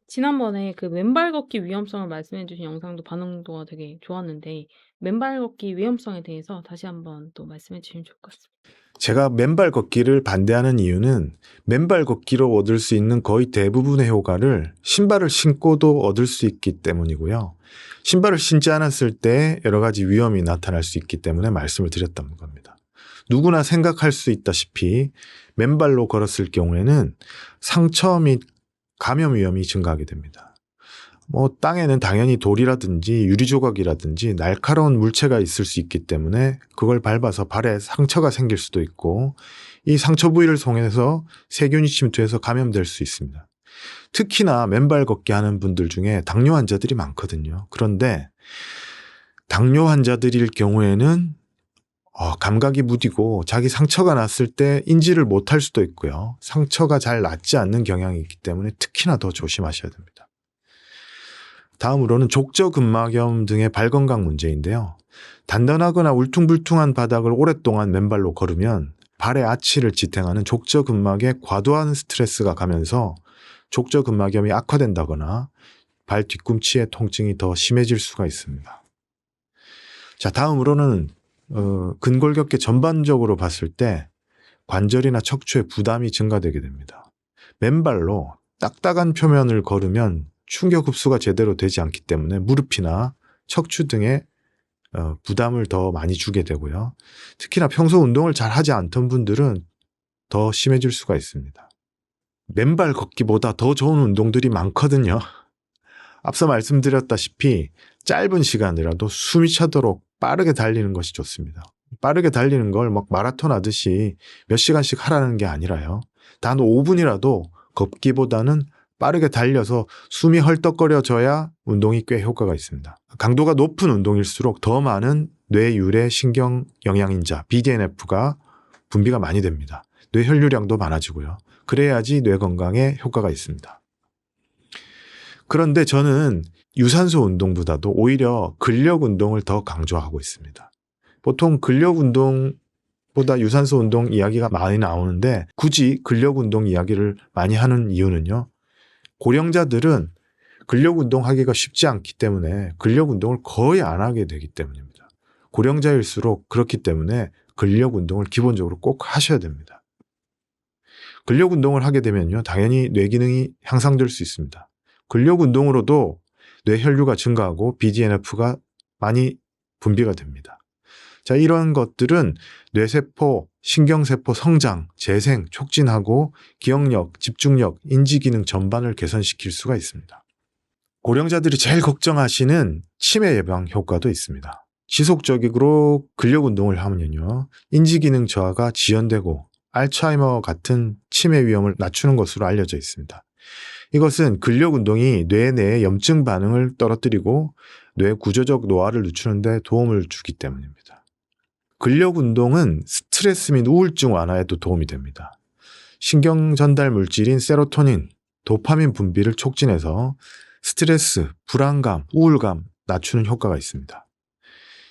Speaker 2: 지난번에 맨발 걷기 위험성을 말씀해 주신 영상도 반응도가 되게 좋았는데 맨발 걷기 위험성에 대해서 다시 한번 또 말씀해 주시면 좋을 것 같습니다.
Speaker 1: 제가 맨발 걷기를 반대하는 이유는 맨발 걷기로 얻을 수 있는 거의 대부분의 효과를 신발을 신고도 얻을 수 있기 때문이고요. 신발을 신지 않았을 때 여러 가지 위험이 나타날 수 있기 때문에 말씀을 드렸던 겁니다. 누구나 생각할 수 있다시피 맨발로 걸었을 경우에는 상처 및 감염 위험이 증가하게 됩니다. 땅에는 당연히 돌이라든지 유리조각이라든지 날카로운 물체가 있을 수 있기 때문에 그걸 밟아서 발에 상처가 생길 수도 있고 이 상처 부위를 통해서 세균이 침투해서 감염될 수 있습니다. 특히나 맨발 걷기 하는 분들 중에 당뇨 환자들이 많거든요. 그런데 당뇨 환자들일 경우에는 감각이 무디고 자기 상처가 났을 때 인지를 못할 수도 있고요. 상처가 잘 낫지 않는 경향이 있기 때문에 특히나 더 조심하셔야 됩니다. 다음으로는 족저근막염 등의 발 건강 문제인데요. 단단하거나 울퉁불퉁한 바닥을 오랫동안 맨발로 걸으면 발의 아치를 지탱하는 족저근막에 과도한 스트레스가 가면서 족저근막염이 악화된다거나 발 뒤꿈치의 통증이 더 심해질 수가 있습니다. 자, 다음으로는 근골격계 전반적으로 봤을 때 관절이나 척추의 부담이 증가되게 됩니다. 맨발로 딱딱한 표면을 걸으면 충격 흡수가 제대로 되지 않기 때문에 무릎이나 척추 등에 부담을 더 많이 주게 되고요. 특히나 평소 운동을 잘 하지 않던 분들은 더 심해질 수가 있습니다. 맨발 걷기보다 더 좋은 운동들이 많거든요. 앞서 말씀드렸다시피 짧은 시간이라도 숨이 차도록 빠르게 달리는 것이 좋습니다. 빠르게 달리는 걸 막 마라톤 하듯이 몇 시간씩 하라는 게 아니라요. 단 5분이라도 걷기보다는 빠르게 달려서 숨이 헐떡거려져야 운동이 꽤 효과가 있습니다. 강도가 높은 운동일수록 더 많은 뇌유래 신경 영양인자 BDNF가 분비가 많이 됩니다. 뇌 혈류량도 많아지고요. 그래야지 뇌 건강에 효과가 있습니다. 그런데 저는 유산소 운동보다도 오히려 근력 운동을 더 강조하고 있습니다. 보통 근력 운동보다 유산소 운동 이야기가 많이 나오는데 굳이 근력 운동 이야기를 많이 하는 이유는요. 고령자들은 근력 운동하기가 쉽지 않기 때문에 근력 운동을 거의 안 하게 되기 때문입니다. 고령자일수록 그렇기 때문에 근력 운동을 기본적으로 꼭 하셔야 됩니다. 근력 운동을 하게 되면요. 당연히 뇌 기능이 향상될 수 있습니다. 근력 운동으로도 뇌 혈류가 증가하고 BDNF가 많이 분비가 됩니다. 자, 이런 것들은 뇌세포, 신경세포 성장, 재생, 촉진하고 기억력, 집중력, 인지기능 전반을 개선시킬 수가 있습니다. 고령자들이 제일 걱정하시는 치매 예방 효과도 있습니다. 지속적으로 근력 운동을 하면요. 인지기능 저하가 지연되고 알츠하이머 같은 치매 위험을 낮추는 것으로 알려져 있습니다. 이것은 근력 운동이 뇌 내의 염증 반응을 떨어뜨리고 뇌 구조적 노화를 늦추는 데 도움을 주기 때문입니다. 근력 운동은 스트레스 및 우울증 완화에도 도움이 됩니다. 신경 전달 물질인 세로토닌, 도파민 분비를 촉진해서 스트레스, 불안감, 우울감 낮추는 효과가 있습니다.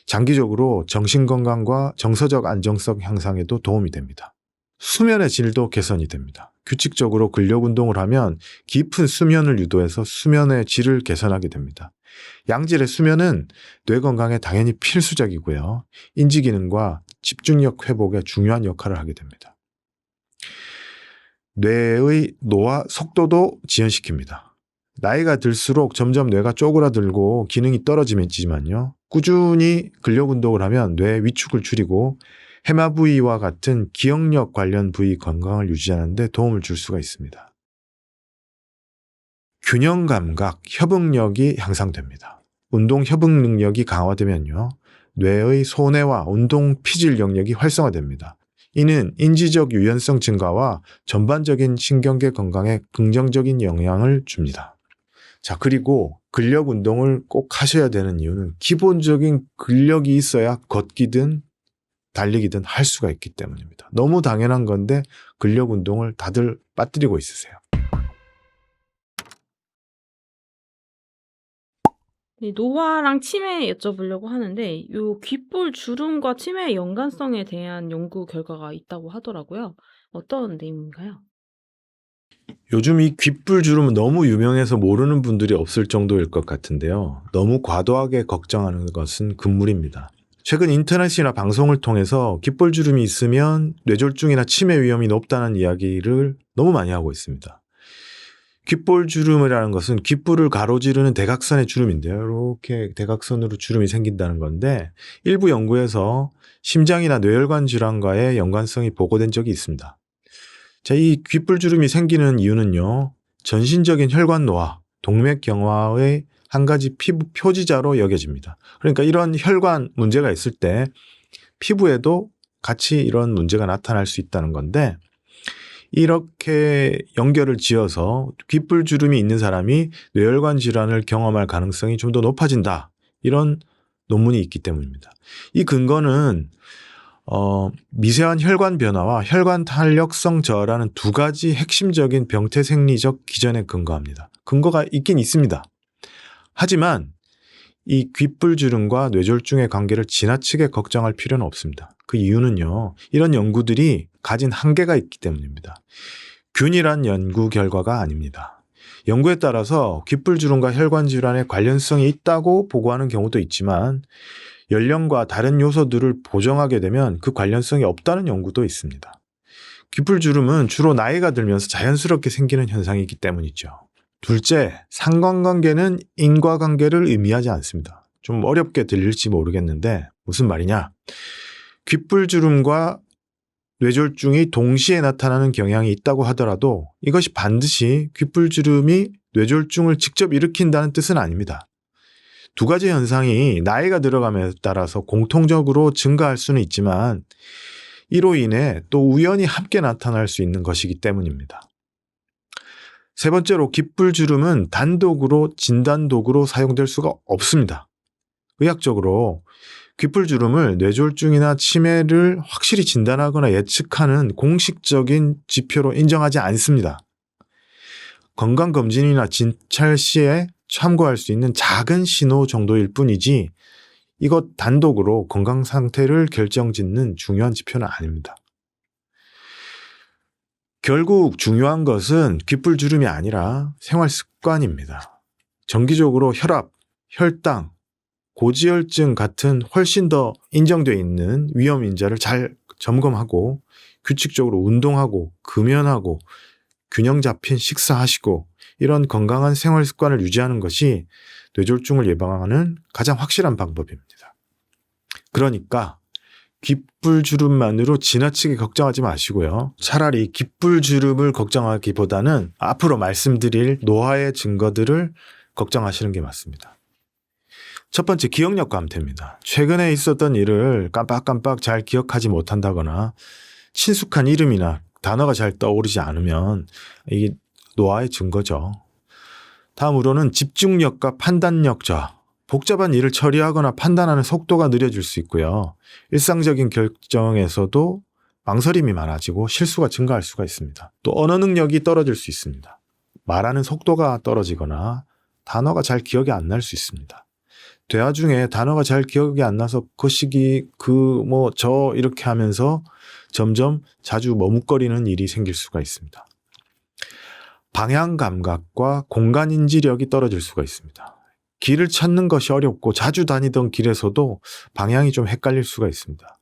Speaker 1: 장기적으로 정신건강과 정서적 안정성 향상에도 도움이 됩니다. 수면의 질도 개선이 됩니다. 규칙적으로 근력 운동을 하면 깊은 수면을 유도해서 수면의 질을 개선하게 됩니다. 양질의 수면은 뇌 건강에 당연히 필수적이고요. 인지 기능과 집중력 회복에 중요한 역할을 하게 됩니다. 뇌의 노화 속도도 지연시킵니다. 나이가 들수록 점점 뇌가 쪼그라들고 기능이 떨어지지만요. 꾸준히 근력 운동을 하면 뇌 위축을 줄이고 해마 부위와 같은 기억력 관련 부위 건강을 유지하는 데 도움을 줄 수가 있습니다. 균형 감각, 협응력이 향상됩니다. 운동 협응 능력이 강화되면요. 뇌의 소뇌와 운동 피질 영역이 활성화됩니다. 이는 인지적 유연성 증가와 전반적인 신경계 건강에 긍정적인 영향을 줍니다. 자, 그리고 근력 운동을 꼭 하셔야 되는 이유는 기본적인 근력이 있어야 걷기든 달리기든 할 수가 있기 때문입니다. 너무 당연한 건데 근력 운동을 다들 빠뜨리고 있으세요.
Speaker 2: 네, 노화랑 치매 여쭤보려고 하는데 요 귓볼 주름과 치매의 연관성에 대한 연구 결과가 있다고 하더라고요. 어떤 내용인가요?
Speaker 1: 요즘 이 귓불주름은 너무 유명해서 모르는 분들이 없을 정도일 것 같은데요. 너무 과도하게 걱정하는 것은 금물입니다. 최근 인터넷이나 방송을 통해서 귓볼주름이 있으면 뇌졸중이나 치매 위험이 높다는 이야기를 너무 많이 하고 있습니다. 귓볼주름이라는 것은 귓불을 가로지르는 대각선의 주름인데요. 이렇게 대각선으로 주름이 생긴다는 건데 일부 연구에서 심장이나 뇌혈관 질환과의 연관성이 보고된 적이 있습니다. 자, 이 귓불주름이 생기는 이유는요. 전신적인 혈관 노화, 동맥경화의 한 가지 피부 표지자로 여겨집니다. 그러니까 이런 혈관 문제가 있을 때 피부에도 같이 이런 문제가 나타날 수 있다는 건데 이렇게 연결을 지어서 귓불주름이 있는 사람이 뇌혈관 질환을 경험할 가능성이 좀 더 높아진다. 이런 논문이 있기 때문입니다. 이 근거는 미세한 혈관 변화와 혈관 탄력성 저하라는 두 가지 핵심적인 병태 생리적 기전에 근거합니다. 근거가 있긴 있습니다. 하지만 이 귓불주름과 뇌졸중의 관계를 지나치게 걱정할 필요는 없습니다. 그 이유는요. 이런 연구들이 가진 한계가 있기 때문입니다. 균일한 연구 결과가 아닙니다. 연구에 따라서 귓불주름과 혈관 질환의 관련성이 있다고 보고하는 경우도 있지만 연령과 다른 요소들을 보정하게 되면 그 관련성이 없다는 연구도 있습니다. 귓불주름은 주로 나이가 들면서 자연스럽게 생기는 현상이기 때문이죠. 둘째, 상관관계는 인과관계를 의미하지 않습니다. 좀 어렵게 들릴지 모르겠는데 무슨 말이냐? 귓불주름과 뇌졸중이 동시에 나타나는 경향이 있다고 하더라도 이것이 반드시 귓불주름이 뇌졸중을 직접 일으킨다는 뜻은 아닙니다. 두 가지 현상이 나이가 들어감에 따라서 공통적으로 증가할 수는 있지만 이로 인해 또 우연히 함께 나타날 수 있는 것이기 때문입니다. 세 번째로 귓불주름은 단독으로 진단도구로 사용될 수가 없습니다. 의학적으로 귓불주름을 뇌졸중이나 치매를 확실히 진단하거나 예측하는 공식적인 지표로 인정하지 않습니다. 건강검진이나 진찰 시에 참고할 수 있는 작은 신호 정도일 뿐이지 이것 단독으로 건강 상태를 결정짓는 중요한 지표는 아닙니다. 결국 중요한 것은 귓불주름이 아니라 생활 습관입니다. 정기적으로 혈압, 혈당, 고지혈증 같은 훨씬 더 인정되어 있는 위험 인자를 잘 점검하고 규칙적으로 운동하고 금연하고 균형 잡힌 식사하시고 이런 건강한 생활 습관을 유지하는 것이 뇌졸중을 예방하는 가장 확실한 방법입니다. 그러니까 귓불주름만으로 지나치게 걱정하지 마시고요. 차라리 귓불주름을 걱정하기보다는 앞으로 말씀드릴 노화의 증거들을 걱정하시는 게 맞습니다. 첫 번째, 기억력 감퇴입니다. 최근에 있었던 일을 깜빡깜빡 잘 기억하지 못한다거나 친숙한 이름이나 단어가 잘 떠오르지 않으면 이게 노화의 증거죠. 다음으로는 집중력과 판단력 저하. 복잡한 일을 처리하거나 판단하는 속도가 느려질 수 있고요. 일상적인 결정에서도 망설임이 많아지고 실수가 증가할 수가 있습니다. 또 언어 능력이 떨어질 수 있습니다. 말하는 속도가 떨어지거나 단어가 잘 기억이 안 날 수 있습니다. 대화 중에 단어가 잘 기억이 안 나서 그 시기 저 이렇게 하면서 점점 자주 머뭇거리는 일이 생길 수가 있습니다. 방향 감각과 공간 인지력이 떨어질 수가 있습니다. 길을 찾는 것이 어렵고 자주 다니던 길에서도 방향이 좀 헷갈릴 수가 있습니다.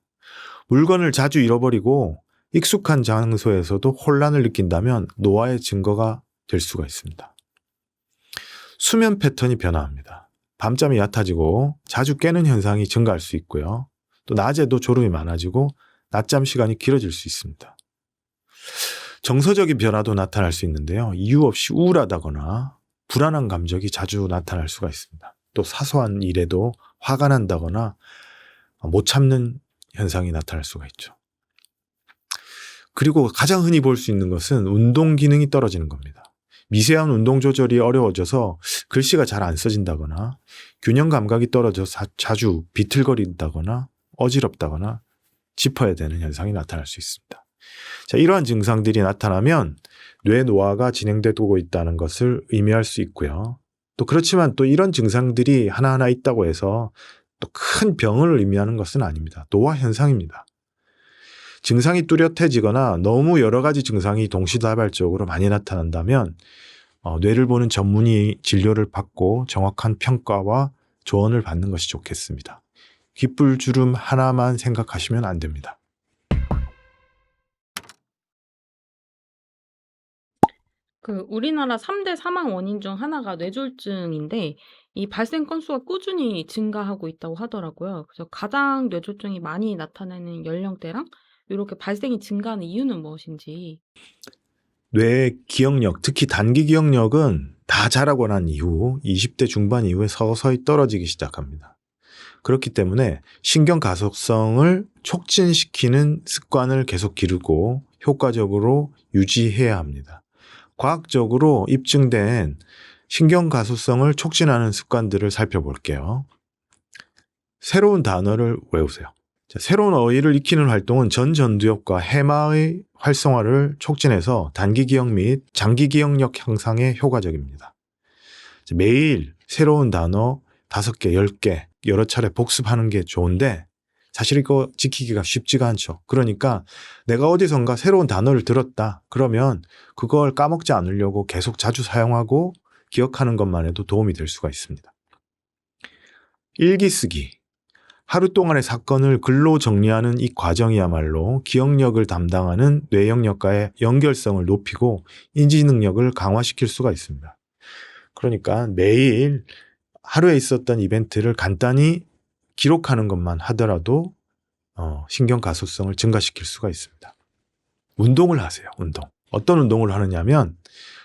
Speaker 1: 물건을 자주 잃어버리고 익숙한 장소에서도 혼란을 느낀다면 노화의 증거가 될 수가 있습니다. 수면 패턴이 변화합니다. 밤잠이 얕아지고 자주 깨는 현상이 증가할 수 있고요. 또 낮에도 졸음이 많아지고 낮잠 시간이 길어질 수 있습니다. 정서적인 변화도 나타날 수 있는데요. 이유 없이 우울하다거나 불안한 감정이 자주 나타날 수가 있습니다. 또 사소한 일에도 화가 난다거나 못 참는 현상이 나타날 수가 있죠. 그리고 가장 흔히 볼 수 있는 것은 운동 기능이 떨어지는 겁니다. 미세한 운동 조절이 어려워져서 글씨가 잘 안 써진다거나 균형 감각이 떨어져서 자주 비틀거린다거나 어지럽다거나 짚어야 되는 현상이 나타날 수 있습니다. 자, 이러한 증상들이 나타나면 뇌 노화가 진행되고 있다는 것을 의미할 수 있고요. 또 그렇지만 또 이런 증상들이 하나하나 있다고 해서 또 큰 병을 의미하는 것은 아닙니다. 노화 현상입니다. 증상이 뚜렷해지거나 너무 여러 가지 증상이 동시다발적으로 많이 나타난다면 뇌를 보는 전문의 진료를 받고 정확한 평가와 조언을 받는 것이 좋겠습니다. 귓불주름 하나만 생각하시면 안 됩니다.
Speaker 2: 우리나라 3대 사망 원인 중 하나가 뇌졸중인데 이 발생 건수가 꾸준히 증가하고 있다고 하더라고요. 그래서 가장 뇌졸중이 많이 나타나는 연령대랑 요렇게 발생이 증가하는 이유는 무엇인지.
Speaker 1: 뇌의 기억력, 특히 단기 기억력은 다 자라고 난 이후 20대 중반 이후에 서서히 떨어지기 시작합니다. 그렇기 때문에 신경 가속성을 촉진시키는 습관을 계속 기르고 효과적으로 유지해야 합니다. 과학적으로 입증된 신경 가소성을 촉진하는 습관들을 살펴볼게요. 새로운 단어를 외우세요. 자, 새로운 어휘를 익히는 활동은 전두엽과 해마의 활성화를 촉진해서 단기 기억 및 장기 기억력 향상에 효과적입니다. 자, 매일 새로운 단어 5개, 10개 여러 차례 복습하는 게 좋은데 사실 이거 지키기가 쉽지가 않죠. 그러니까 내가 어디선가 새로운 단어를 들었다. 그러면 그걸 까먹지 않으려고 계속 자주 사용하고 기억하는 것만 해도 도움이 될 수가 있습니다. 일기 쓰기. 하루 동안의 사건을 글로 정리하는 이 과정이야말로 기억력을 담당하는 뇌 영역과의 연결성을 높이고 인지 능력을 강화시킬 수가 있습니다. 그러니까 매일 하루에 있었던 이벤트를 간단히 기록하는 것만 하더라도 신경 가소성을 증가시킬 수가 있습니다. 운동을 하세요. 운동. 어떤 운동을 하느냐면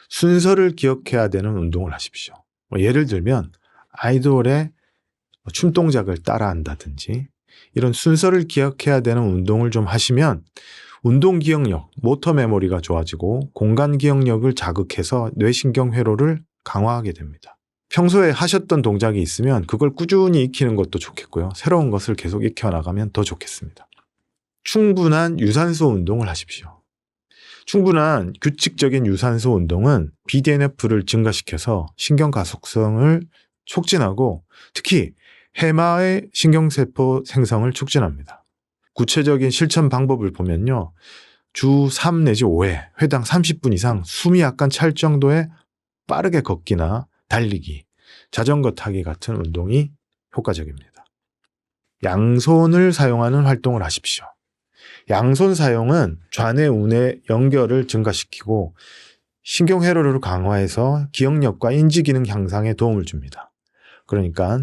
Speaker 1: 순서를 기억해야 되는 운동을 하십시오. 예를 들면 아이돌의 춤 동작을 따라한다든지 이런 순서를 기억해야 되는 운동을 좀 하시면 운동 기억력, 모터 메모리가 좋아지고 공간 기억력을 자극해서 뇌신경 회로를 강화하게 됩니다. 평소에 하셨던 동작이 있으면 그걸 꾸준히 익히는 것도 좋겠고요. 새로운 것을 계속 익혀나가면 더 좋겠습니다. 충분한 유산소 운동을 하십시오. 충분한 규칙적인 유산소 운동은 BDNF를 증가시켜서 신경 가속성을 촉진하고 특히 해마의 신경세포 생성을 촉진합니다. 구체적인 실천 방법을 보면요. 주 3 내지 5회, 회당 30분 이상 숨이 약간 찰 정도의 빠르게 걷기나 달리기, 자전거 타기 같은 운동이 효과적입니다. 양손을 사용하는 활동을 하십시오. 양손 사용은 좌뇌 우뇌 연결을 증가시키고 신경회로를 강화해서 기억력과 인지기능 향상에 도움을 줍니다. 그러니까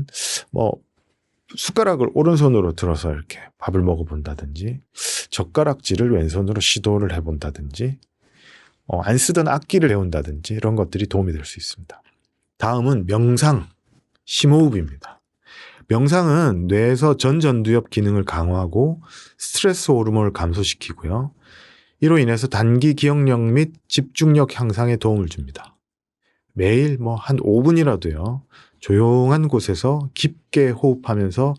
Speaker 1: 숟가락을 오른손으로 들어서 이렇게 밥을 먹어본다든지 젓가락질을 왼손으로 시도를 해본다든지 안 쓰던 악기를 배운다든지 이런 것들이 도움이 될 수 있습니다. 다음은 명상, 심호흡입니다. 명상은 뇌에서 전두엽 기능을 강화하고 스트레스 호르몬을 감소시키고요. 이로 인해서 단기 기억력 및 집중력 향상에 도움을 줍니다. 매일 한 5분이라도요. 조용한 곳에서 깊게 호흡하면서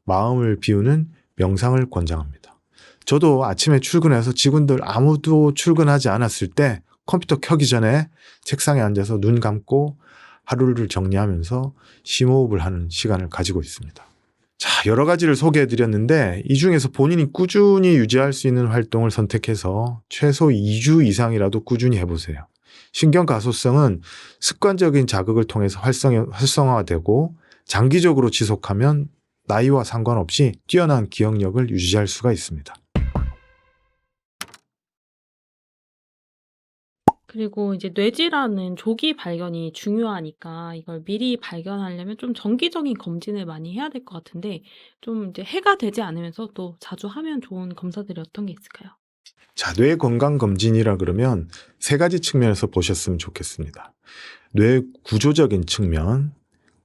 Speaker 1: 마음을 비우는 명상을 권장합니다. 저도 아침에 출근해서 직원들 아무도 출근하지 않았을 때 컴퓨터 켜기 전에 책상에 앉아서 눈 감고 하루를 정리하면서 심호흡을 하는 시간을 가지고 있습니다. 자, 여러 가지를 소개해 드렸는데 이 중에서 본인이 꾸준히 유지할 수 있는 활동을 선택해서 최소 2주 이상이라도 꾸준히 해보세요. 신경 가소성은 습관적인 자극을 통해서 활성화되고 장기적으로 지속하면 나이와 상관없이 뛰어난 기억력을 유지할 수가 있습니다.
Speaker 2: 그리고 이제 뇌질환은 조기 발견이 중요하니까 이걸 미리 발견하려면 좀 정기적인 검진을 많이 해야 될 것 같은데 좀 이제 해가 되지 않으면서 또 자주 하면 좋은 검사들이 어떤 게 있을까요?
Speaker 1: 자, 뇌 건강 검진이라 그러면 세 가지 측면에서 보셨으면 좋겠습니다. 뇌 구조적인 측면,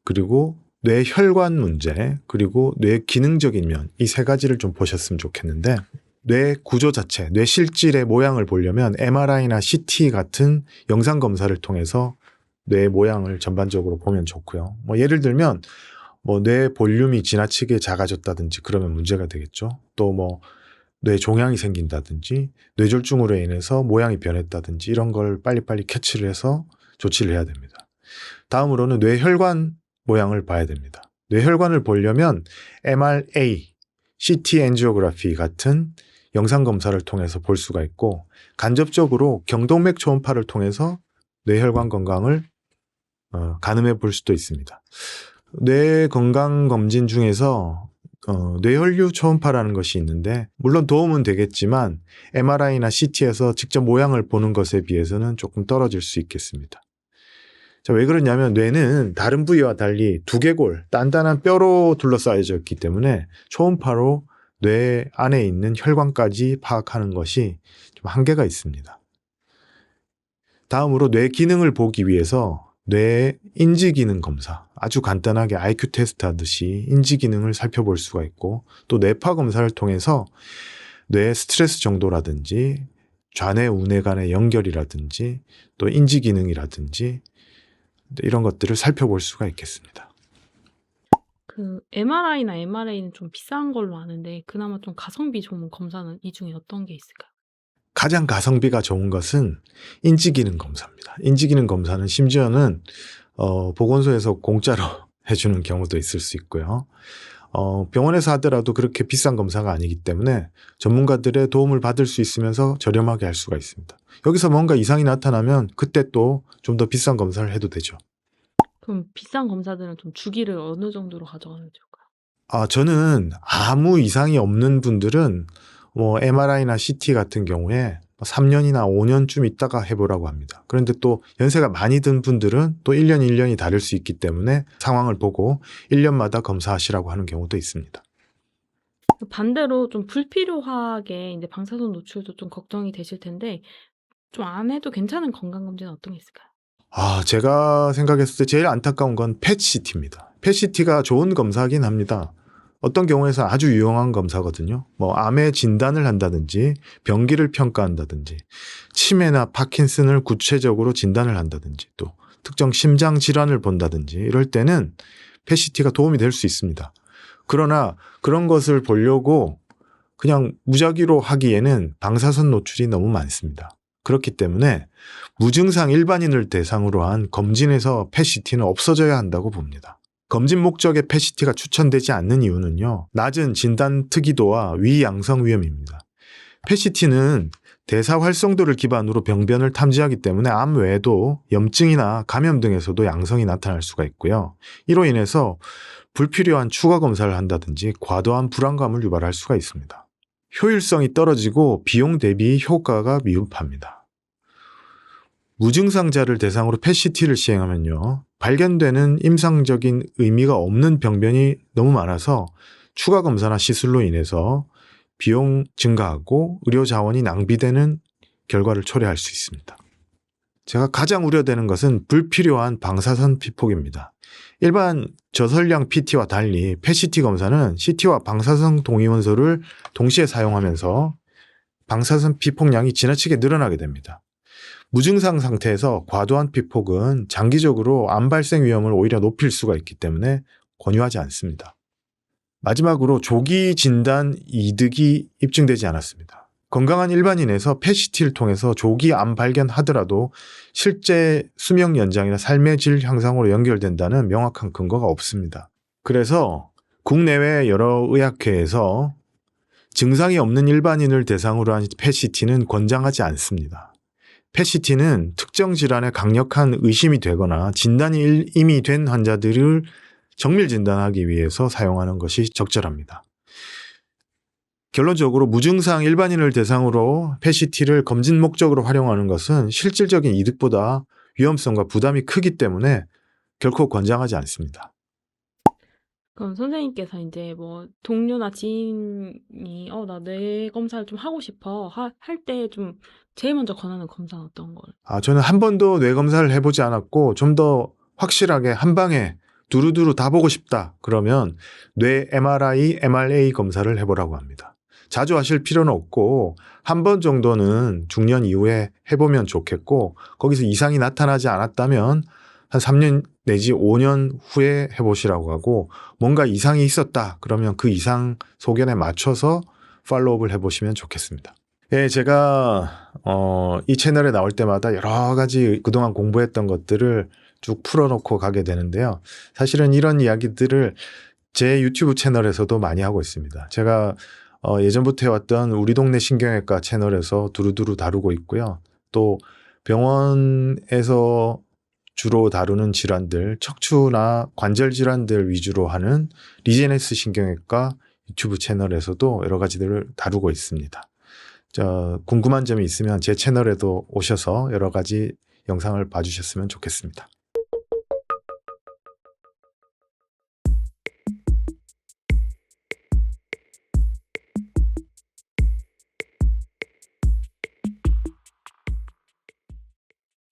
Speaker 1: 그리고 뇌 혈관 문제, 그리고 뇌 기능적인 면, 이 세 가지를 좀 보셨으면 좋겠는데 뇌 구조 자체, 뇌 실질의 모양을 보려면 MRI나 CT 같은 영상 검사를 통해서 뇌 모양을 전반적으로 보면 좋고요. 예를 들면 뇌 볼륨이 지나치게 작아졌다든지 그러면 문제가 되겠죠. 또 뇌 종양이 생긴다든지 뇌졸중으로 인해서 모양이 변했다든지 이런 걸 빨리빨리 캐치를 해서 조치를 해야 됩니다. 다음으로는 뇌혈관 모양을 봐야 됩니다. 뇌혈관을 보려면 MRA, CT 엔지오그래피 같은 영상 검사를 통해서 볼 수가 있고 간접적으로 경동맥 초음파를 통해서 뇌혈관 건강을 가늠해 볼 수도 있습니다. 뇌 건강 검진 중에서 뇌혈류 초음파라는 것이 있는데 물론 도움은 되겠지만 MRI나 CT에서 직접 모양을 보는 것에 비해서는 조금 떨어질 수 있겠습니다. 자, 왜 그러냐면 뇌는 다른 부위와 달리 두개골, 단단한 뼈로 둘러싸여져 있기 때문에 초음파로 뇌 안에 있는 혈관까지 파악하는 것이 좀 한계가 있습니다. 다음으로 뇌 기능을 보기 위해서 뇌 인지 기능 검사, 아주 간단하게 IQ 테스트 하듯이 인지 기능을 살펴볼 수가 있고 또 뇌파 검사를 통해서 뇌 스트레스 정도라든지 좌뇌 우뇌 간의 연결이라든지 또 인지 기능이라든지 이런 것들을 살펴볼 수가 있겠습니다.
Speaker 2: 그 MRI나 MRA는 좀 비싼 걸로 아는데 그나마 좀 가성비 좋은 검사는 이 중에 어떤 게 있을까요?
Speaker 1: 가장 가성비가 좋은 것은 인지기능 검사입니다. 인지기능 검사는 심지어는 보건소에서 공짜로 해주는 경우도 있을 수 있고요. 병원에서 하더라도 그렇게 비싼 검사가 아니기 때문에 전문가들의 도움을 받을 수 있으면서 저렴하게 할 수가 있습니다. 여기서 뭔가 이상이 나타나면 그때 또 좀 더 비싼 검사를 해도 되죠.
Speaker 2: 그럼 비싼 검사들은 좀 주기를 어느 정도로 가져가면 좋을까요?
Speaker 1: 저는 아무 이상이 없는 분들은 MRI나 CT 같은 경우에 3년이나 5년쯤 있다가 해보라고 합니다. 그런데 또 연세가 많이 든 분들은 또 1년, 1년이 다를 수 있기 때문에 상황을 보고 1년마다 검사하시라고 하는 경우도 있습니다.
Speaker 2: 반대로 좀 불필요하게 인제 방사선 노출도 좀 걱정이 되실 텐데 좀 안 해도 괜찮은 건강검진은 어떤 게 있을까요?
Speaker 1: 제가 생각했을 때 제일 안타까운 건 펫CT입니다. 펫CT가 좋은 검사긴 합니다. 어떤 경우에서 아주 유용한 검사거든요. 뭐 암의 진단을 한다든지 병기를 평가한다든지 치매나 파킨슨을 구체적으로 진단을 한다든지 또 특정 심장 질환을 본다든지 이럴 때는 펫CT가 도움이 될 수 있습니다. 그러나 그런 것을 보려고 그냥 무작위로 하기에는 방사선 노출이 너무 많습니다. 그렇기 때문에 무증상 일반인을 대상으로 한 검진에서 펫CT는 없어져야 한다고 봅니다. 검진 목적의 펫CT가 추천되지 않는 이유는요. 낮은 진단 특이도와 위양성 위험입니다. 펫CT는 대사 활성도를 기반으로 병변을 탐지하기 때문에 암 외에도 염증이나 감염 등에서도 양성이 나타날 수가 있고요. 이로 인해서 불필요한 추가 검사를 한다든지 과도한 불안감을 유발할 수가 있습니다. 효율성이 떨어지고 비용 대비 효과가 미흡합니다. 무증상자를 대상으로 펫CT를 시행하면요. 발견되는 임상적인 의미가 없는 병변이 너무 많아서 추가 검사나 시술로 인해서 비용 증가하고 의료 자원이 낭비되는 결과를 초래할 수 있습니다. 제가 가장 우려되는 것은 불필요한 방사선 피폭입니다. 일반 저설량 PT와 달리 펫CT 검사는 CT와 방사선 동위원소를 동시에 사용하면서 방사선 피폭량이 지나치게 늘어나게 됩니다. 무증상 상태에서 과도한 피폭은 장기적으로 암 발생 위험을 오히려 높일 수가 있기 때문에 권유하지 않습니다. 마지막으로 조기 진단 이득이 입증되지 않았습니다. 건강한 일반인에서 펫CT를 통해서 조기 암 발견하더라도 실제 수명 연장이나 삶의 질 향상으로 연결된다는 명확한 근거가 없습니다. 그래서 국내외 여러 의학회에서 증상이 없는 일반인을 대상으로 한 펫CT는 권장하지 않습니다. 펫CT는 특정 질환에 강력한 의심이 되거나 진단이 이미 된 환자들을 정밀 진단하기 위해서 사용하는 것이 적절합니다. 결론적으로 무증상 일반인을 대상으로 펫CT를 검진 목적으로 활용하는 것은 실질적인 이득보다 위험성과 부담이 크기 때문에 결코 권장하지 않습니다.
Speaker 2: 그럼 선생님께서 인제 뭐 동료나 지인이 "나 뇌 검사를 좀 하고 싶어." 할 때 좀 제일 먼저 권하는 검사는 어떤 걸?
Speaker 1: 저는 한 번도 뇌 검사를 해보지 않았고 좀 더 확실하게 한 방에 두루두루 다 보고 싶다. 그러면 뇌 MRI, MRA 검사를 해보라고 합니다. 자주 하실 필요는 없고 한 번 정도는 중년 이후에 해보면 좋겠고 거기서 이상이 나타나지 않았다면 한 3년 내지 5년 후에 해보시라고 하고 뭔가 이상이 있었다. 그러면 그 이상 소견에 맞춰서 팔로우업을 해보시면 좋겠습니다. 예, 제가 이 채널에 나올 때마다 여러 가지 그동안 공부했던 것들을 쭉 풀어놓고 가게 되는데요. 사실은 이런 이야기들을 제 유튜브 채널에서도 많이 하고 있습니다. 제가 예전부터 해왔던 우리 동네 신경외과 채널에서 두루두루 다루고 있고요. 또 병원에서 주로 다루는 질환들, 척추나 관절 질환들 위주로 하는 리제네스 신경외과 유튜브 채널에서도 여러 가지들을 다루고 있습니다. 궁금한 점이 있으면 제 채널에도 오셔서 여러 가지 영상을 봐주셨으면 좋겠습니다.